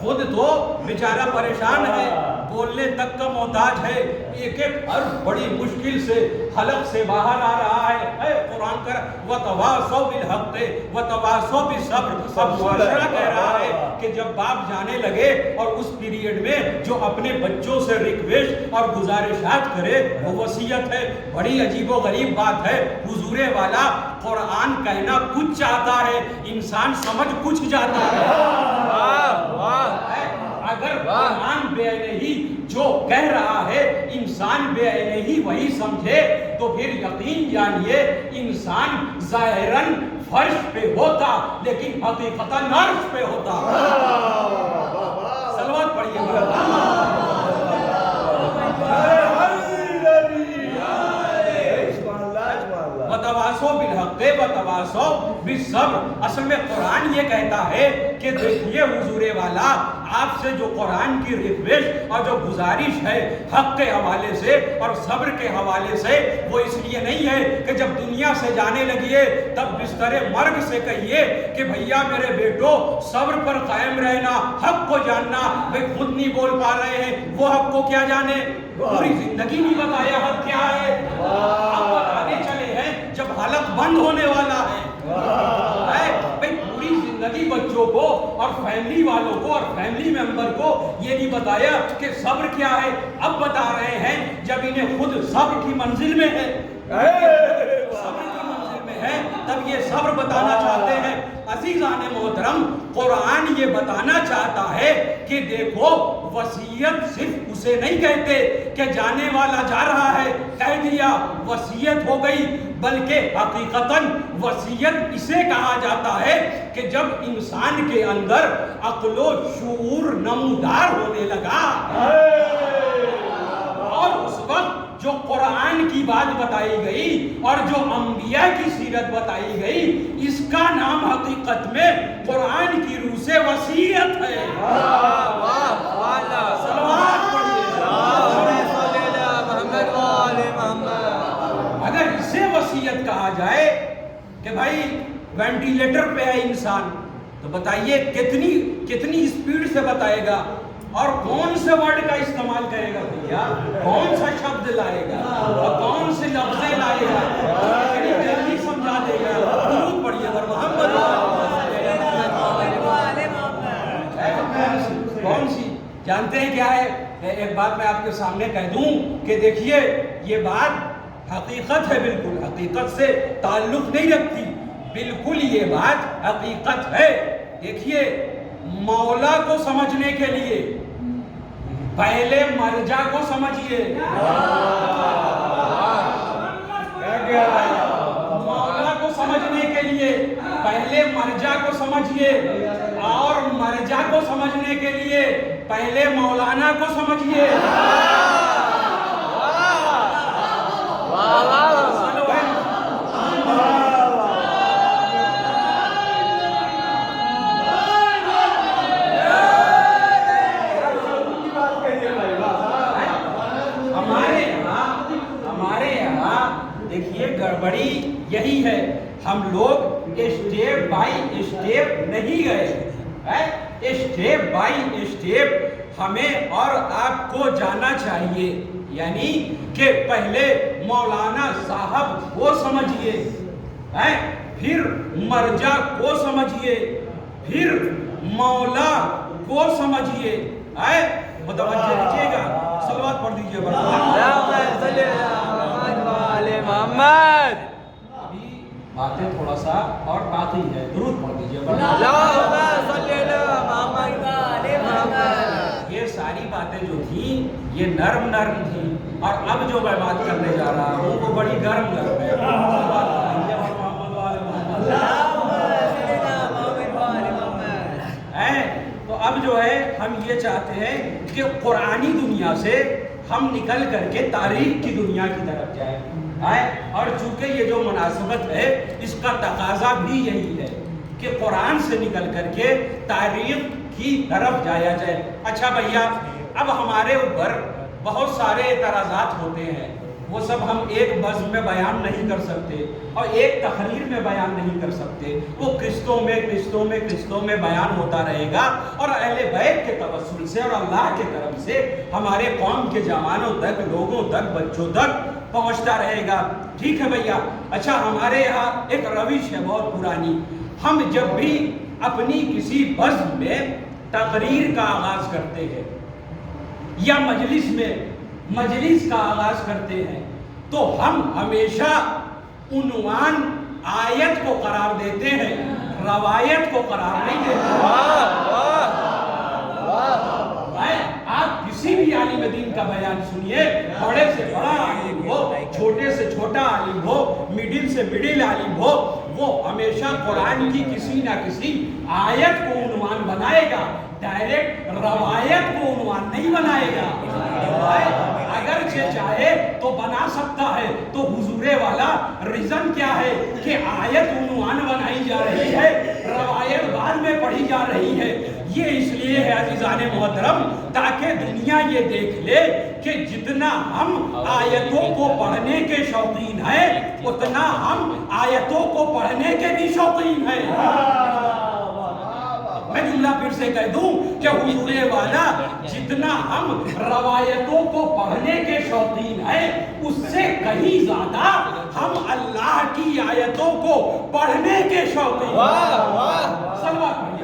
خود تو بیچارہ پریشان ہے، بولنے تک کا محتاج ہے، ایک ایک حرف بڑی مشکل سے حلق سے باہر آ رہا ہے۔ اے قرآن کر وَتَوَاصَوْا بِالْحَقِّ وَتَوَاصَوْا بِالصَّبْرِ۔ اب معاشرہ کہہ رہا ہے کہ جب باپ جانے لگے اور اس پیریڈ میں جو اپنے بچوں سے ریکویسٹ اور گزارشات کرے وہ وصیت ہے۔ بڑی عجیب و غریب بات ہے، حضور والا قرآن کہنا کچھ چاہتا ہے، انسان سمجھ کچھ جاتا ہے۔ اگر قرآن بے نہیں جو کہہ رہا ہے انسان بے نہیں وہی سمجھے تو پھر یقین جانیے انسان ظاہراً فرش پہ ہوتا لیکن حقیقتاً عرش پہ ہوتا۔ صلوات پڑھیے وَتَوَاصَوْا بِالْحَقِّ وَتَوَاصَوْا بِالصَّبْرِ۔ اصل میں قرآن یہ کہتا ہے کہ دیکھیے حضور والا آپ سے جو قرآن کی ریکویسٹ اور جو گزارش ہے حق کے حوالے سے اور صبر کے حوالے سے وہ اس لیے نہیں ہے کہ جب دنیا سے جانے لگیے تب بستر مرگ سے کہیے کہ بھیا میرے بیٹو صبر پر قائم رہنا، حق کو جاننا۔ بھئی خود نہیں بول پا رہے ہیں وہ حق کو کیا جانے، پوری زندگی نہیں بتایا حق کیا ہے، اب بتانے چلے ہیں جب حلق بند ہونے والا ہے۔ بھئی پوری زندگی بچوں کو اور فیملی والوں کو اور فیملی ممبر کو یہ نہیں بتایا کہ صبر کیا ہے، اب بتا رہے ہیں جب انہیں خود صبر کی منزل میں ہے، صبر کی منزل میں ہے تب یہ صبر بتانا چاہتے ہیں۔ عزیزان محترم قرآن یہ بتانا چاہتا ہے کہ دیکھو وصیت صرف اسے نہیں کہتے کہ جانے والا جا رہا ہے کہہ دیا وصیت ہو گئی، بلکہ حقیقتاً وصیت اسے کہا جاتا ہے کہ جب انسان کے اندر عقل و شعور نمودار ہونے لگا اور اس وقت جو قرآن کی بات بتائی گئی اور جو انبیاء کی سیرت بتائی گئی اس کا نام حقیقت میں قرآن کی روح سے وصیت ہے۔ صلوات پڑھیے اگر اسے وصیت کہا جائے کہ بھائی وینٹیلیٹر پہ ہے انسان تو بتائیے کتنی اسپیڈ سے بتائے گا اور کون سے ورڈ کا استعمال کرے گا بھیا، کون سا شبد لائے گا اور کون سے لفظیں لائے گا، کتنی جلدی سمجھا دے گا۔ درود پڑھیے اگر محمد کون سی جانتے ہیں کیا ہے؟ ایک بات میں آپ کے سامنے کہہ دوں کہ دیکھیے یہ بات حقیقت ہے، بالکل حقیقت سے تعلق نہیں رکھتی، بالکل یہ بات حقیقت ہے۔ دیکھیے مولا کو سمجھنے کے لیے پہلے مرجع کو سمجھیے، مولا کو سمجھنے کے لیے پہلے مرجع کو سمجھیے اور مرجع کو سمجھنے کے لیے پہلے مولانا کو سمجھیے۔ دیکھیے گڑبڑی یہی ہے، ہم لوگ اسٹیپ بائی اسٹیپ نہیں گئے، اسٹیپ بائی اسٹیپ ہمیں اور آپ کو جانا چاہیے، یعنی کہ پہلے مولانا صاحب کو سمجھیے، پھر مرجع کو سمجھیے، پھر مولا کو سمجھیے۔ متوجہ رکھیے گا، صلوات پڑھ دیجئے محمد۔ ابھی باتیں تھوڑا سا اور باقی ہے، درود پڑھ دیجئے۔ یہ ساری باتیں جو تھیں یہ نرم تھیں اور اب جو میں بات کرنے جا رہا ہوں وہ بڑی گرم ہے۔ تو اب جو ہے ہم یہ چاہتے ہیں کہ قرآنی دنیا سے ہم نکل کر کے تاریخ کی دنیا کی طرف جائیں، اور چونکہ یہ جو مناسبت ہے اس کا تقاضا بھی یہی ہے کہ قرآن سے نکل کر کے تاریخ کی طرف جایا جائے۔ اچھا بھیا اب ہمارے اوپر بہت سارے اعتراضات ہوتے ہیں، وہ سب ہم ایک بزم میں بیان نہیں کر سکتے اور ایک تقریر میں بیان نہیں کر سکتے، وہ قسطوں میں بیان ہوتا رہے گا، اور اہل بیت کے توسل سے اور اللہ کے طرف سے ہمارے قوم کے جوانوں تک، لوگوں تک، بچوں تک پہنچتا رہے گا۔ ٹھیک ہے بھیا؟ اچھا، ہمارے یہاں ایک روش ہے بہت پرانی، ہم جب بھی اپنی کسی بزم میں تقریر کا آغاز کرتے ہیں یا مجلس کا آغاز کرتے ہیں تو ہم ہمیشہ عنوان آیت کو قرار دیتے ہیں، روایت کو قرار نہیں دیتے۔ آپ کسی بھی عالم دین کا بیان سنیے، بڑے سے بڑا عالم ہو، چھوٹے سے چھوٹا عالم ہو، مڈل سے مڈل عالم ہو، وہ ہمیشہ قرآن کی کسی نہ کسی آیت کو عنوان بنائے گا، ڈائریکٹ روایت کو عنوان نہیں بنائے گا۔ اگرچہ چاہے تو بنا سکتا ہے، تو حضور والا ریزن کیا ہے کہ آیت عنوان بنائی جا رہی ہے، روایت بعد میں پڑھی جا رہی ہے۔ یہ اس لیے ہے عزیزان محترم تاکہ دنیا یہ دیکھ لے کہ جتنا ہم آیتوں کو پڑھنے کے شوقین ہیں اتنا ہم آیتوں کو پڑھنے کے بھی شوقین ہیں۔ میں جملہ پھر سے کہہ دوں کہ حضور والا جتنا ہم روایتوں کو پڑھنے کے شوقین ہیں اس سے کہیں زیادہ ہم اللہ کی آیتوں کو پڑھنے کے شوقین ہیں۔ صلوات پڑھیے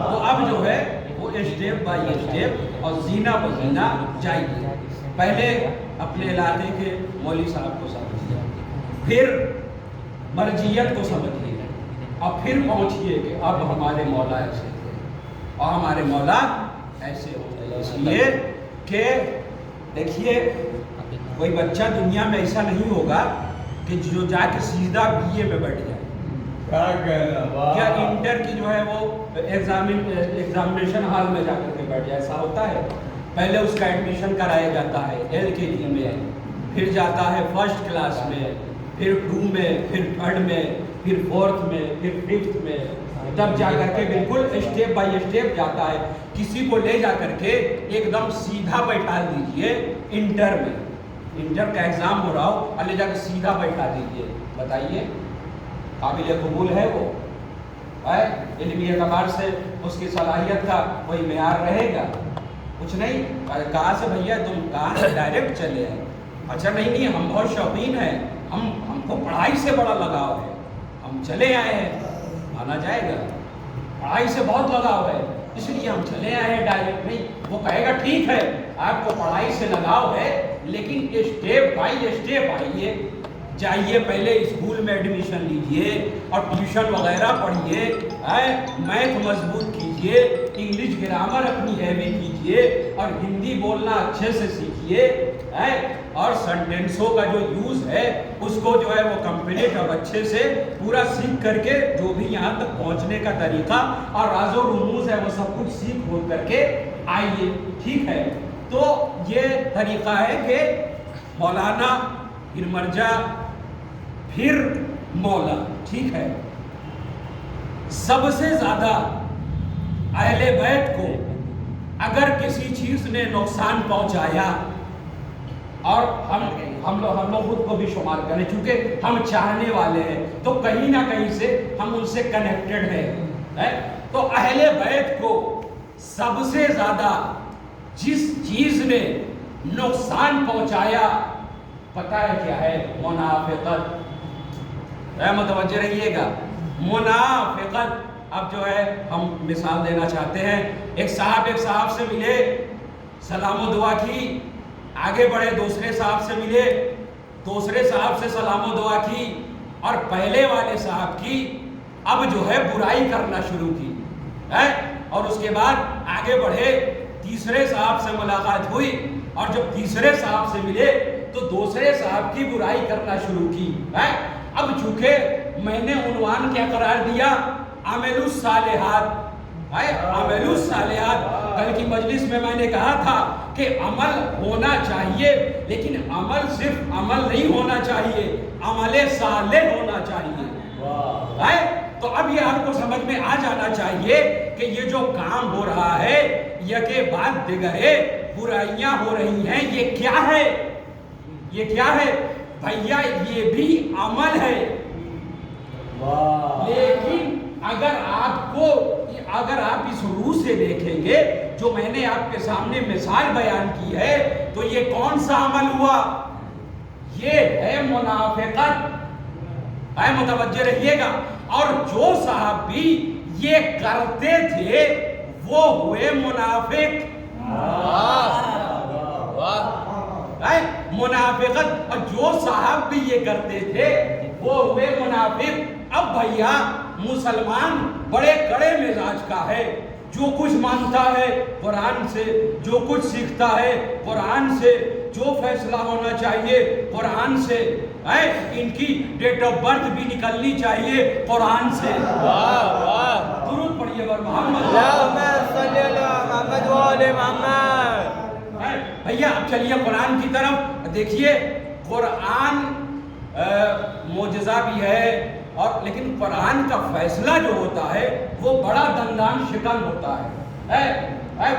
تو اب جو ہے وہ اسٹیپ بائی اسٹیپ اور زینہ بزینہ جائیے۔ پہلے اپنے علاقے کے مولوی صاحب کو سمجھیے، پھر مرجیت کو سمجھیے، اور پھر پہنچیے کہ اب ہمارے مولا ایسے تھے اور ہمارے مولا ایسے ہوتے ہیں۔ اس لیے کہ دیکھیے کوئی بچہ دنیا میں ایسا نہیں ہوگا کہ جو جا کے سیدھا بی اے میں بیٹھ جائے، کیا انٹر کی جو ہے وہ ایگزامینیشن ہال میں جا کر کے بیٹھ جائے، ایسا ہوتا ہے؟ پہلے اس کا ایڈمیشن کرایا جاتا ہے LKG میں، پھر جاتا ہے فرسٹ کلاس میں، پھر 2 میں، پھر 3rd میں، پھر 4th میں، پھر 5th میں، تب جا کر کے بالکل اسٹیپ بائی اسٹیپ جاتا ہے۔ کسی کو لے جا کر کے ایک دم سیدھا بیٹھا دیجئے انٹر میں، انٹر کا ایگزام ہو رہا ہو اور لے جا کے سیدھا بیٹھا دیجئے، بتائیے قابل قبول ہے وہ؟ علمی اعتبار سے اس کی صلاحیت کا کوئی معیار رہے گا؟ کچھ نہیں۔ کہاں سے بھیا تم کہاں سے ڈائریکٹ چلے ہیں؟ اچھا نہیں، ہم بہت شوقین ہیں، ہم کو پڑھائی سے بڑا لگاؤ ہے، ہم چلے آئے ہیں، مانا جائے گا؟ پڑھائی سے بہت لگاؤ ہے اس لیے ہم چلے آئے ہیں ڈائریکٹ نہیں۔ وہ کہے گا ٹھیک ہے آپ کو پڑھائی سے لگاؤ ہے لیکن اسٹیپ بائی اسٹیپ آئیے، جائیے پہلے اسکول میں ایڈمیشن لیجئے اور ٹیوشن وغیرہ پڑھیے، میتھ مضبوط کیجئے، انگلش گرامر اپنی ہیوی کیجئے اور ہندی بولنا اچھے سے سیکھیے، اور سینٹینسوں کا جو یوز ہے اس کو جو ہے وہ کمپلیٹ اور اچھے سے پورا سیکھ کر کے جو بھی یہاں تک پہنچنے کا طریقہ اور راز و رموز ہے وہ سب کچھ سیکھ ہو کر کے آئیے۔ ٹھیک ہے؟ تو یہ طریقہ ہے کہ مولانا، پھر مرجع، پھر مولا۔ ٹھیک ہے؟ سب سے زیادہ اہل بیت کو اگر کسی چیز نے نقصان پہنچایا، اور ہم لوگ خود کو بھی شمار کریں چونکہ ہم چاہنے والے ہیں تو کہیں نہ کہیں سے ہم ان سے کنیکٹڈ ہیں، تو اہل بیت کو سب سے زیادہ جس چیز نے نقصان پہنچایا پتہ ہے کیا ہے؟ منافقت۔ متوجہ رہیے گا، منافقت۔ اب جو ہے ہم مثال دینا چاہتے ہیں، ایک صاحب سے ملے، سلام و دعا کی، آگے بڑھے، دوسرے صاحب سے ملے، دوسرے صاحب سے سلام و دعا کی، اور پہلے والے صاحب کی اب جو ہے برائی کرنا شروع کی، اور اس کے بعد آگے بڑھے، تیسرے صاحب سے ملاقات ہوئی، اور جب تیسرے صاحب سے ملے تو دوسرے صاحب کی برائی کرنا شروع کی۔ اب چونکہ میں نے عنوان کیا قرار دیا؟ عمل الصالحات۔ عمل الصالحات، کل کی مجلس میں نے کہا تھا کہ عمل ہونا چاہیے لیکن عمل صرف عمل نہیں ہونا چاہیے، عمل صالح ہونا چاہیے۔ تو اب یہ آپ کو سمجھ میں آ جانا چاہیے کہ یہ جو کام ہو رہا ہے یکے بعد دیگرے برائیاں ہو رہی ہیں، یہ کیا ہے؟ یہ کیا ہے بھیا؟ یہ بھی عمل ہے۔ لیکن اگر آپ اس روح سے دیکھیں گے جو میں نے آپ کے سامنے مثال بیان کی ہے، تو یہ کون سا عمل ہوا؟ یہ ہے منافقت۔ اے متوجہ رہیے گا۔ اور جو صحابی یہ کرتے تھے وہ ہوئے منافق۔ منافقت۔ اور جو صاحب بھی یہ کرتے تھے وہ ہوئے منافق۔ اب بھیا مسلمان بڑے کڑے مزاج کا ہے، جو کچھ مانتا ہے قرآن سے، جو کچھ سیکھتا ہے قرآن سے، جو فیصلہ ہونا چاہیے قرآن سے، ان کی ڈیٹ آف برتھ بھی نکلنی چاہیے قرآن سے۔ درود پڑھیے بر محمد۔ بھیا اب چلیے قرآن کی طرف دیکھیے۔ قرآن معجزہ بھی ہے، اور لیکن قرآن کا فیصلہ جو ہوتا ہے وہ بڑا دندان شکن ہوتا ہے۔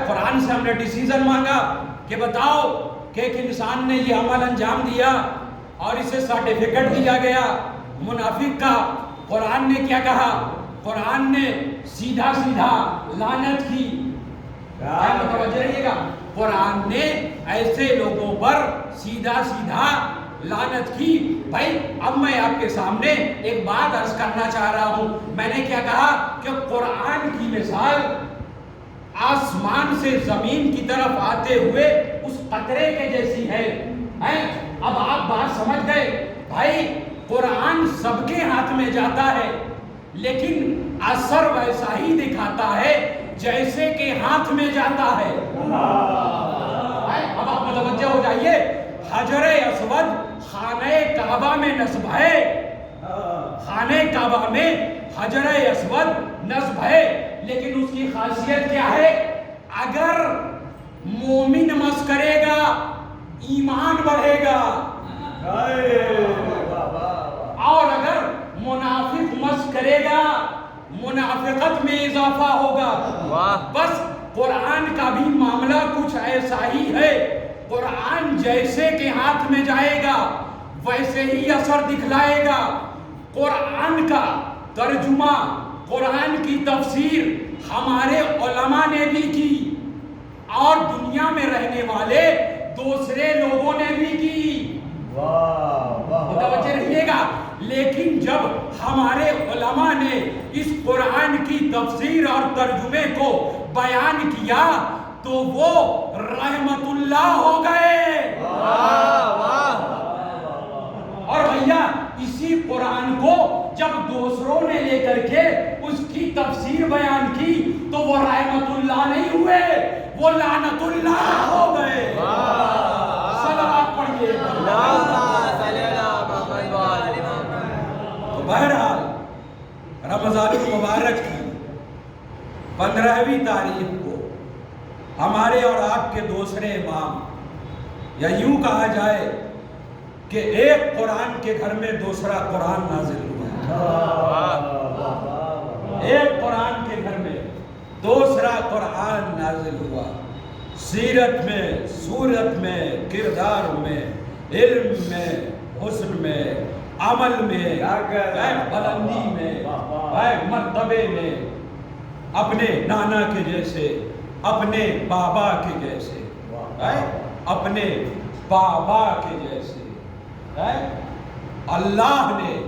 قرآن سے ہم نے ڈیسیزن مانگا کہ بتاؤ کہ ایک انسان نے یہ عمل انجام دیا اور اسے سرٹیفکیٹ دیا گیا منافق کا۔ قرآن نے کیا کہا؟ قرآن نے سیدھا سیدھا لعنت کی۔ متوجہ رہیے گا، قرآن نے ایسے لوگوں پر سیدھا سیدھا لعنت کی۔ بھائی اب میں آپ کے سامنے ایک بات عرض کرنا چاہ رہا ہوں۔ میں نے کیا کہا کہ قرآن کی مثال آسمان سے زمین کی طرف آتے ہوئے اس قطرے کے جیسی ہے۔ اب آپ بات سمجھ گئے۔ بھائی قرآن سب کے ہاتھ میں جاتا ہے لیکن اثر ویسا ہی دکھاتا ہے جیسے کہ ہاتھ میں جاتا ہے۔ اب آپ متوجہ ہو جائیے، حجر اسود خانہ کعبہ میں نصب ہے، خانہ کعبہ میں حجر اسود نصب ہے، لیکن اس کی خاصیت کیا ہے؟ اگر مومن مس کرے گا ایمان بڑھے گا، اور اگر منافق مس کرے گا منافقت میں اضافہ ہوگا۔ بس قرآن کا بھی معاملہ کچھ ایسا ہی ہے۔ قرآن جیسے کہ ہاتھ میں جائے گا ویسے ہی اثر دکھلائے گا۔ قرآن کا ترجمہ، قرآن کی تفسیر ہمارے علماء نے بھی کی اور دنیا میں رہنے والے دوسرے لوگوں نے بھی کی۔ متوجہ رہیے گا۔ لیکن جب ہمارے علماء نے اس قرآن کی تفسیر اور ترجمے کو بیان کیا تو وہ رحمت اللہ ہو گئے۔ اور بھیا اسی قرآن کو جب دوسروں نے لے کر کے اس کی تفسیر بیان کی تو وہ رحمت اللہ نہیں ہوئے، وہ لعنت اللہ ہو گئے۔ صلوات پڑھیے۔ تو بہرحال رمضان المبارک کی 15ویں تاریخ کو ہمارے اور آپ کے دوسرے امام، یا یوں کہا جائے کہ ایک قرآن کے گھر میں دوسرا قرآن نازل ہوا۔ ایک قرآن کے گھر میں دوسرا قرآن نازل ہوا۔ سیرت میں، صورت میں، کردار میں، علم میں، حسن میں، عمل میں، بلندی میں، مرتبے میں، اپنے نانا کے جیسے، اپنے بابا کے جیسے، اپنے بابا کے جیسے اللہ نے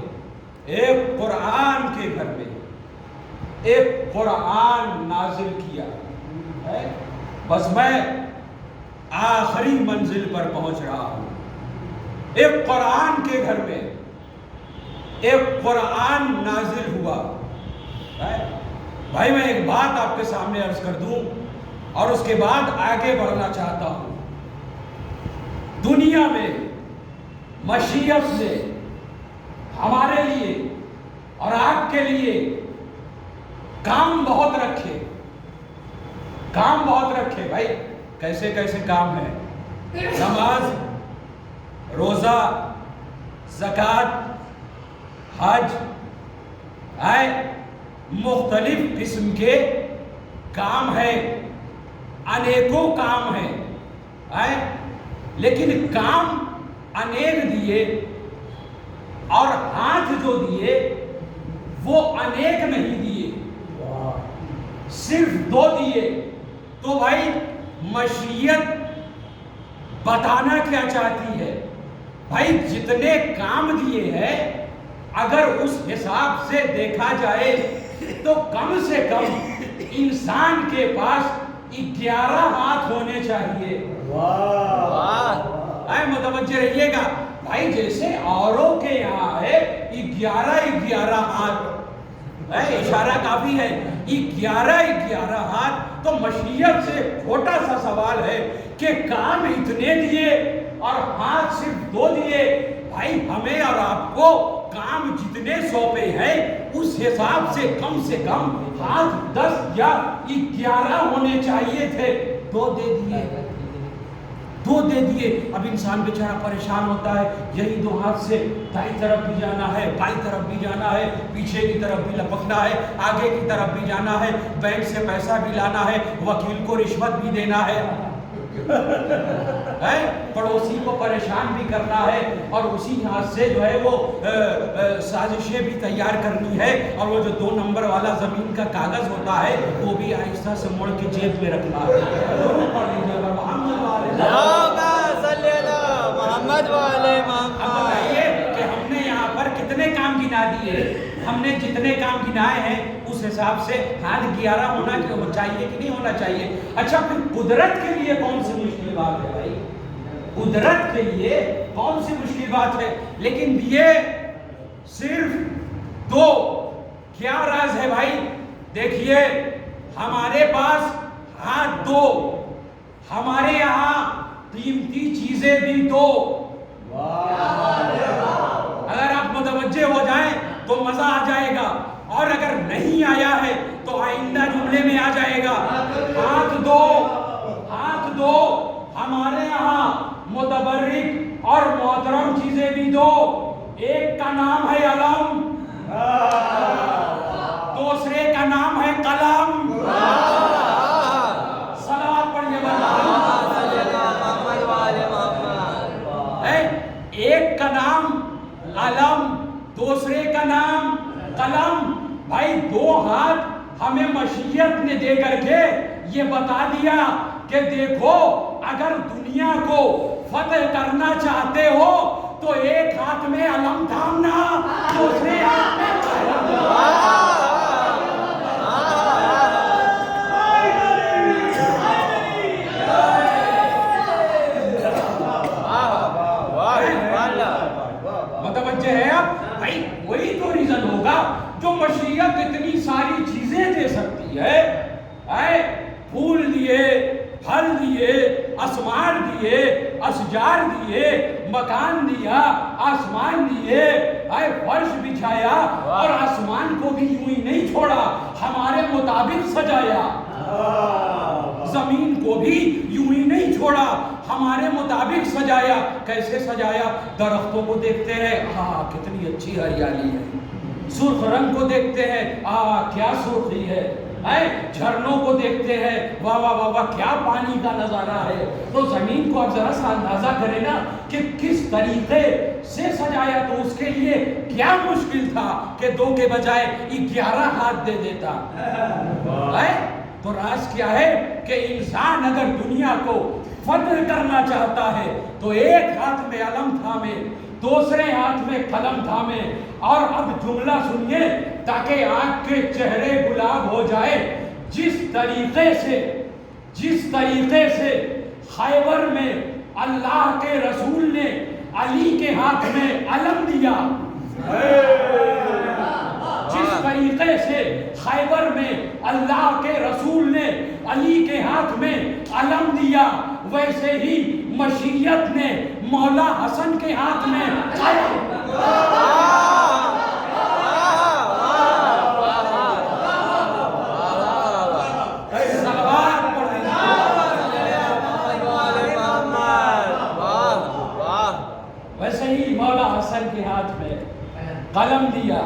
ایک قرآن کے گھر میں ایک قرآن نازل کیا۔ بس میں آخری منزل پر پہنچ رہا ہوں۔ ایک قرآن کے گھر میں ایک قرآن نازل ہوا۔ بھائی میں ایک بات آپ کے سامنے عرض کر دوں اور اس کے بعد آگے بڑھنا چاہتا ہوں۔ دنیا میں مشیت سے ہمارے لیے اور آپ کے لیے کام بہت رکھے، کام بہت رکھے۔ بھائی کیسے کیسے کام ہے؟ نماز، روزہ، زکوٰۃ، حج، مختلف قسم کے کام ہے، انیکوں کام ہے، لیکن کام انیک دیے اور ہاتھ جو دیے وہ انیک نہیں دیے، صرف 2 دیے۔ تو بھائی مشیت بتانا کیا چاہتی ہے؟ بھائی جتنے کام دیے ہیں اگر اس حساب سے دیکھا جائے تو کم سے کم انسان کے پاس 11 ہاتھ ہونے چاہیے۔ متوجہ رہیے گا بھائی، جیسے اوروں کے یہاں ہے 11 ہاتھ، اشارہ کافی ہے، 11 ہاتھ، تو مشیت سے چھوٹا سا سوال ہے کہ کام اتنے دیے اور ہاتھ صرف 2 دیے۔ بھائی ہمیں اور آپ کو کام جتنے سونپے ہیں اس حساب سے کم ہاتھ 10 یا 11 ہونے چاہیے تھے، 2 دے دیے، 2 دے دیے۔ اب انسان بیچارہ پریشان ہوتا ہے، یہی 2 ہاتھ سے دائیں طرف بھی جانا ہے، بائیں طرف بھی جانا ہے، پیچھے کی طرف بھی لپکنا ہے، آگے کی طرف بھی جانا ہے، بینک سے پیسہ بھی لانا ہے، وکیل کو رشوت بھی دینا ہے، پڑوسی کو پریشان بھی کرنا ہے، اور اسی ہاتھ سے جو ہے وہ سازشیں بھی تیار کرنی ہے، اور وہ جو 2 نمبر والا زمین کا کاغذ ہوتا ہے وہ بھی آہستہ سے موڑ کے جیب میں رکھنا ہے۔ محمد والے اب بتائیے کہ ہم نے یہاں پر کتنے کام گنا دیے؟ ہم نے جتنے کام گنائے ہیں اس حساب سے ہاتھ 11 ہونا چاہیے کہ نہیں ہونا چاہیے؟ اچھا پھر قدرت کے لیے کون سی مشکل بات ہے بھائی؟ قدرت کے لیے کون سی مشکل بات ہے؟ لیکن دیے صرف 2۔ کیا راز ہے بھائی؟ دیکھیے ہمارے پاس ہاتھ 2، ہمارے یہاں قیمتی چیزیں بھی 2۔ اگر آپ متوجہ ہو جائیں تو مزہ آ جائے گا، اور اگر نہیں آیا ہے تو آئندہ جملے میں آ جائے گا۔ ہاتھ 2 ہمارے یہاں متبرک اور محترم چیزیں بھی 2۔ ایک کا نام ہے علم، دوسرے کا نام ہے قلم۔ صلوات پڑھیے ایک کا نام علم، دوسرے کا نام قلم۔ بھائی 2 ہاتھ ہمیں مشیت نے دے کر کے یہ بتا دیا کہ دیکھو اگر دنیا کو فتح کرنا چاہتے ہو تو ایک ہاتھ میں علم تھامنا، دوسرے ہاتھ میں قلم۔ متوجہ ہے آپ؟ بھائی وہی تو ریزن ہوگا جو مشیت اتنی ساری چیزیں دے سکتی ہے، پھول دیے، پھل دیے، اسمار دیے، اشجار دیے، مکان دیا، آسمان دیے، فرش بچھایا، اور آسمان کو بھی یوں ہی نہیں چھوڑا، ہمارے مطابق سجایا، زمین کو بھی یوں ہی نہیں چھوڑا، ہمارے مطابق سجایا۔ کیسے سجایا؟ درختوں کو دیکھتے ہیں، کتنی اچھی ہریالی ہے، سرخ رنگ کو دیکھتے ہیں، کیا سرخی ہے، جھرنوں کو دیکھتے ہیں، واہ واہ واہ واہ کیا پانی کا نظارہ ہے۔ تو زمین کو آپ ذرا سا اندازہ کریں نا کہ کس طریقے سے سجایا، تو اس کے لیے کیا مشکل تھا کہ 2 کے بجائے 11 ہاتھ دے دیتا۔ تو راز کیا ہے کہ انسان اگر دنیا کو فتح کرنا چاہتا ہے تو ایک ہاتھ میں علم تھامے، دوسرے ہاتھ میں قلم تھامے۔ اور اب جملہ سنیے تاکہ آنکھ کے چہرے گلاب ہو جائے۔ جس طریقے سے خیبر میں اللہ کے رسول نے علی کے ہاتھ میں علم دیا، جس طریقے سے خیبر میں اللہ کے رسول نے علی کے ہاتھ میں علم دیا، ویسے ہی مشیت نے مولا حسن کے ہاتھ میں قلم۔ ویسے ہی مولا حسن کے ہاتھ میں قلم دیا،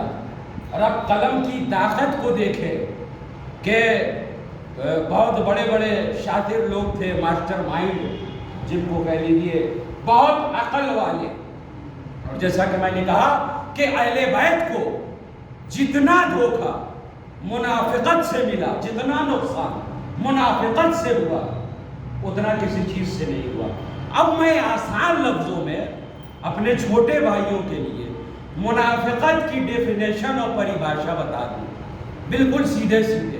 اور اب قلم کی طاقت کو دیکھے کہ بہت بڑے بڑے شاطر لوگ تھے، ماسٹر مائنڈ جن کو کہہ لیجیے، بہت عقل والے. اور جیسا کہ میں نے کہا کہ اہل بیت کو جتنا دھوکہ منافقت سے ملا، جتنا نقصان منافقت سے ہوا، اتنا کسی چیز سے نہیں ہوا. اب میں آسان لفظوں میں اپنے چھوٹے بھائیوں کے لیے منافقت کی ڈیفینیشن اور پریبھاشا بتا دوں، بالکل سیدھے سیدھے.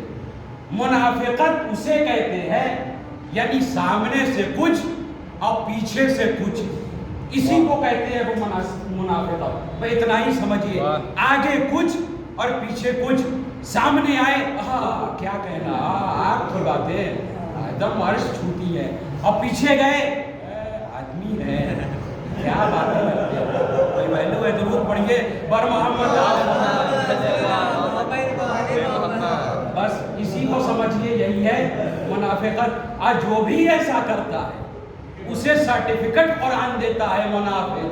منافقت اسے کہتے ہیں یعنی سامنے سے کچھ اور پیچھے سے کچھ، اسی کو کہتے ہیں وہ منافقت. بھئی اتنا ہی سمجھیے، آگے کچھ اور پیچھے کچھ. سامنے آئے کیا کہنا، آپ کی باتیں ایک دم عرش چھوٹی ہے، اور پیچھے گئے آدمی ہے کیا باتیں کرتے ہیں. بھائی بہنوں ہے درود پڑھیے بر محمد. بس اسی کو سمجھیے، یہی ہے منافقت. آج جو بھی ایسا کرتا ہے اسے سرٹیفکیٹ قرآن دیتا ہے منافق،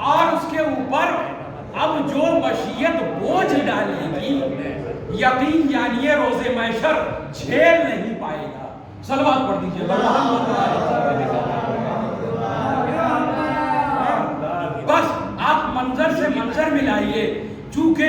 اور اس کے اوپر اب جو مشیت بوجھ ڈالے گی یقین جانیے روز محشر جھیل نہیں پائے گا. صلوات پڑھ دیجیے. بس آپ منظر سے منظر ملائیے. چونکہ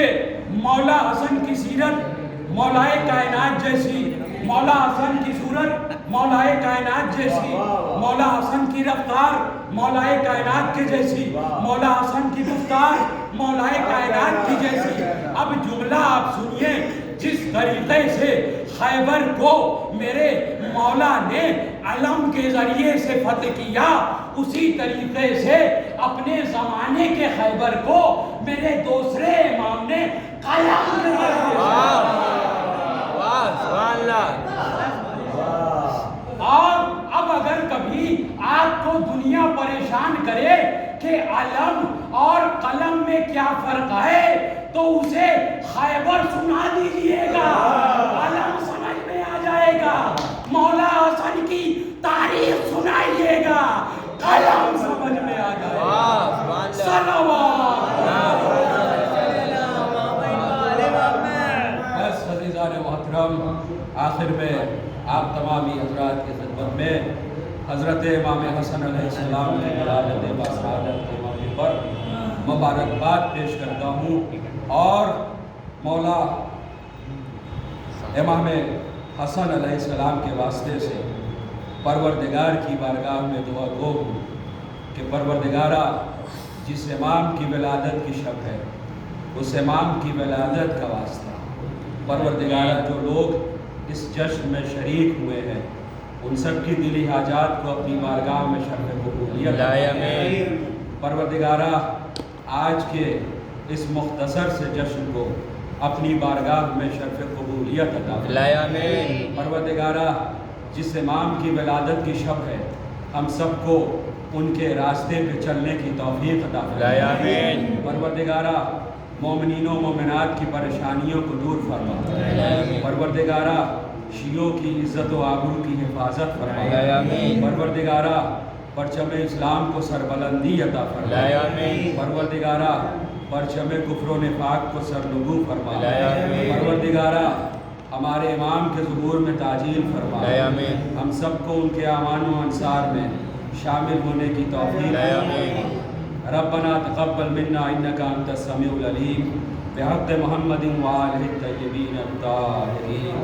مولا حسن کی سیرت مولائے کائنات جیسی، مولا حسن کی صورت مولائے کائنات جیسی، مولا حسن کی رفتار مولائے کائنات کے جیسی، مولا حسن کی گفتار مولائے کائنات کی جیسی. اب جملہ آپ سنیے، جس طریقے سے خیبر کو میرے مولا نے علم کے ذریعے سے فتح کیا، اسی طریقے سے اپنے زمانے کے خیبر کو میرے دوسرے امام نے قلم کے ذریعے اور اب اگر کبھی آپ کو دنیا پریشان کرے کہ علم اور قلم میں کیا فرق ہے تو اسے خیبر سنا دیجئے گا، علم سمجھ میں آ جائے گا. مولا حسن کی تاریخ سنائیے گا، قلم سمجھ میں آ جائے گا. صلوات. بس عزیزان محترم، آخر میں آپ تمامی حضرات کی خدمت میں حضرت امام حسن علیہ السلام کی ولادت باسعادت کے موقع پر مبارکباد پیش کرتا ہوں، اور مولا امام حسن علیہ السلام کے واسطے سے پروردگار کی بارگاہ میں دعا گو ہوں کہ پروردگارہ جس امام کی ولادت کی شب ہے اس امام کی ولادت کا واسطہ، پروردگارہ جو لوگ اس جشن میں شریک ہوئے ہیں ان سب کی دلی حاجات کو اپنی بارگاہ میں شرف قبولیت عطا. پروردگارہ آج کے اس مختصر سے جشن کو اپنی بارگاہ میں شرف قبولیت عطا. پروردگارہ جس امام کی ولادت کی شب ہے ہم سب کو ان کے راستے پہ چلنے کی توفیق عطا فرما. پروردگارہ مومنین و مومنات کی پریشانیوں کو دور فرما. پروردگارہ شیعوں کی عزت و آبرو کی حفاظت فرما. پروردگارہ پرچم اسلام کو سربلندی عطا فرما. پروردگارہ پرچم کفر و نفاق کو سرنگو فرما. پروردگارہ ہمارے امام کے ظہور میں تعجیل فرما. ہم سب کو ان کے اعوان و انصار میں شامل ہونے کی توفیق. ربنا تقبل منا انك انت السميع العليم بحق محمد وآلہ الطیبین الطاہرین.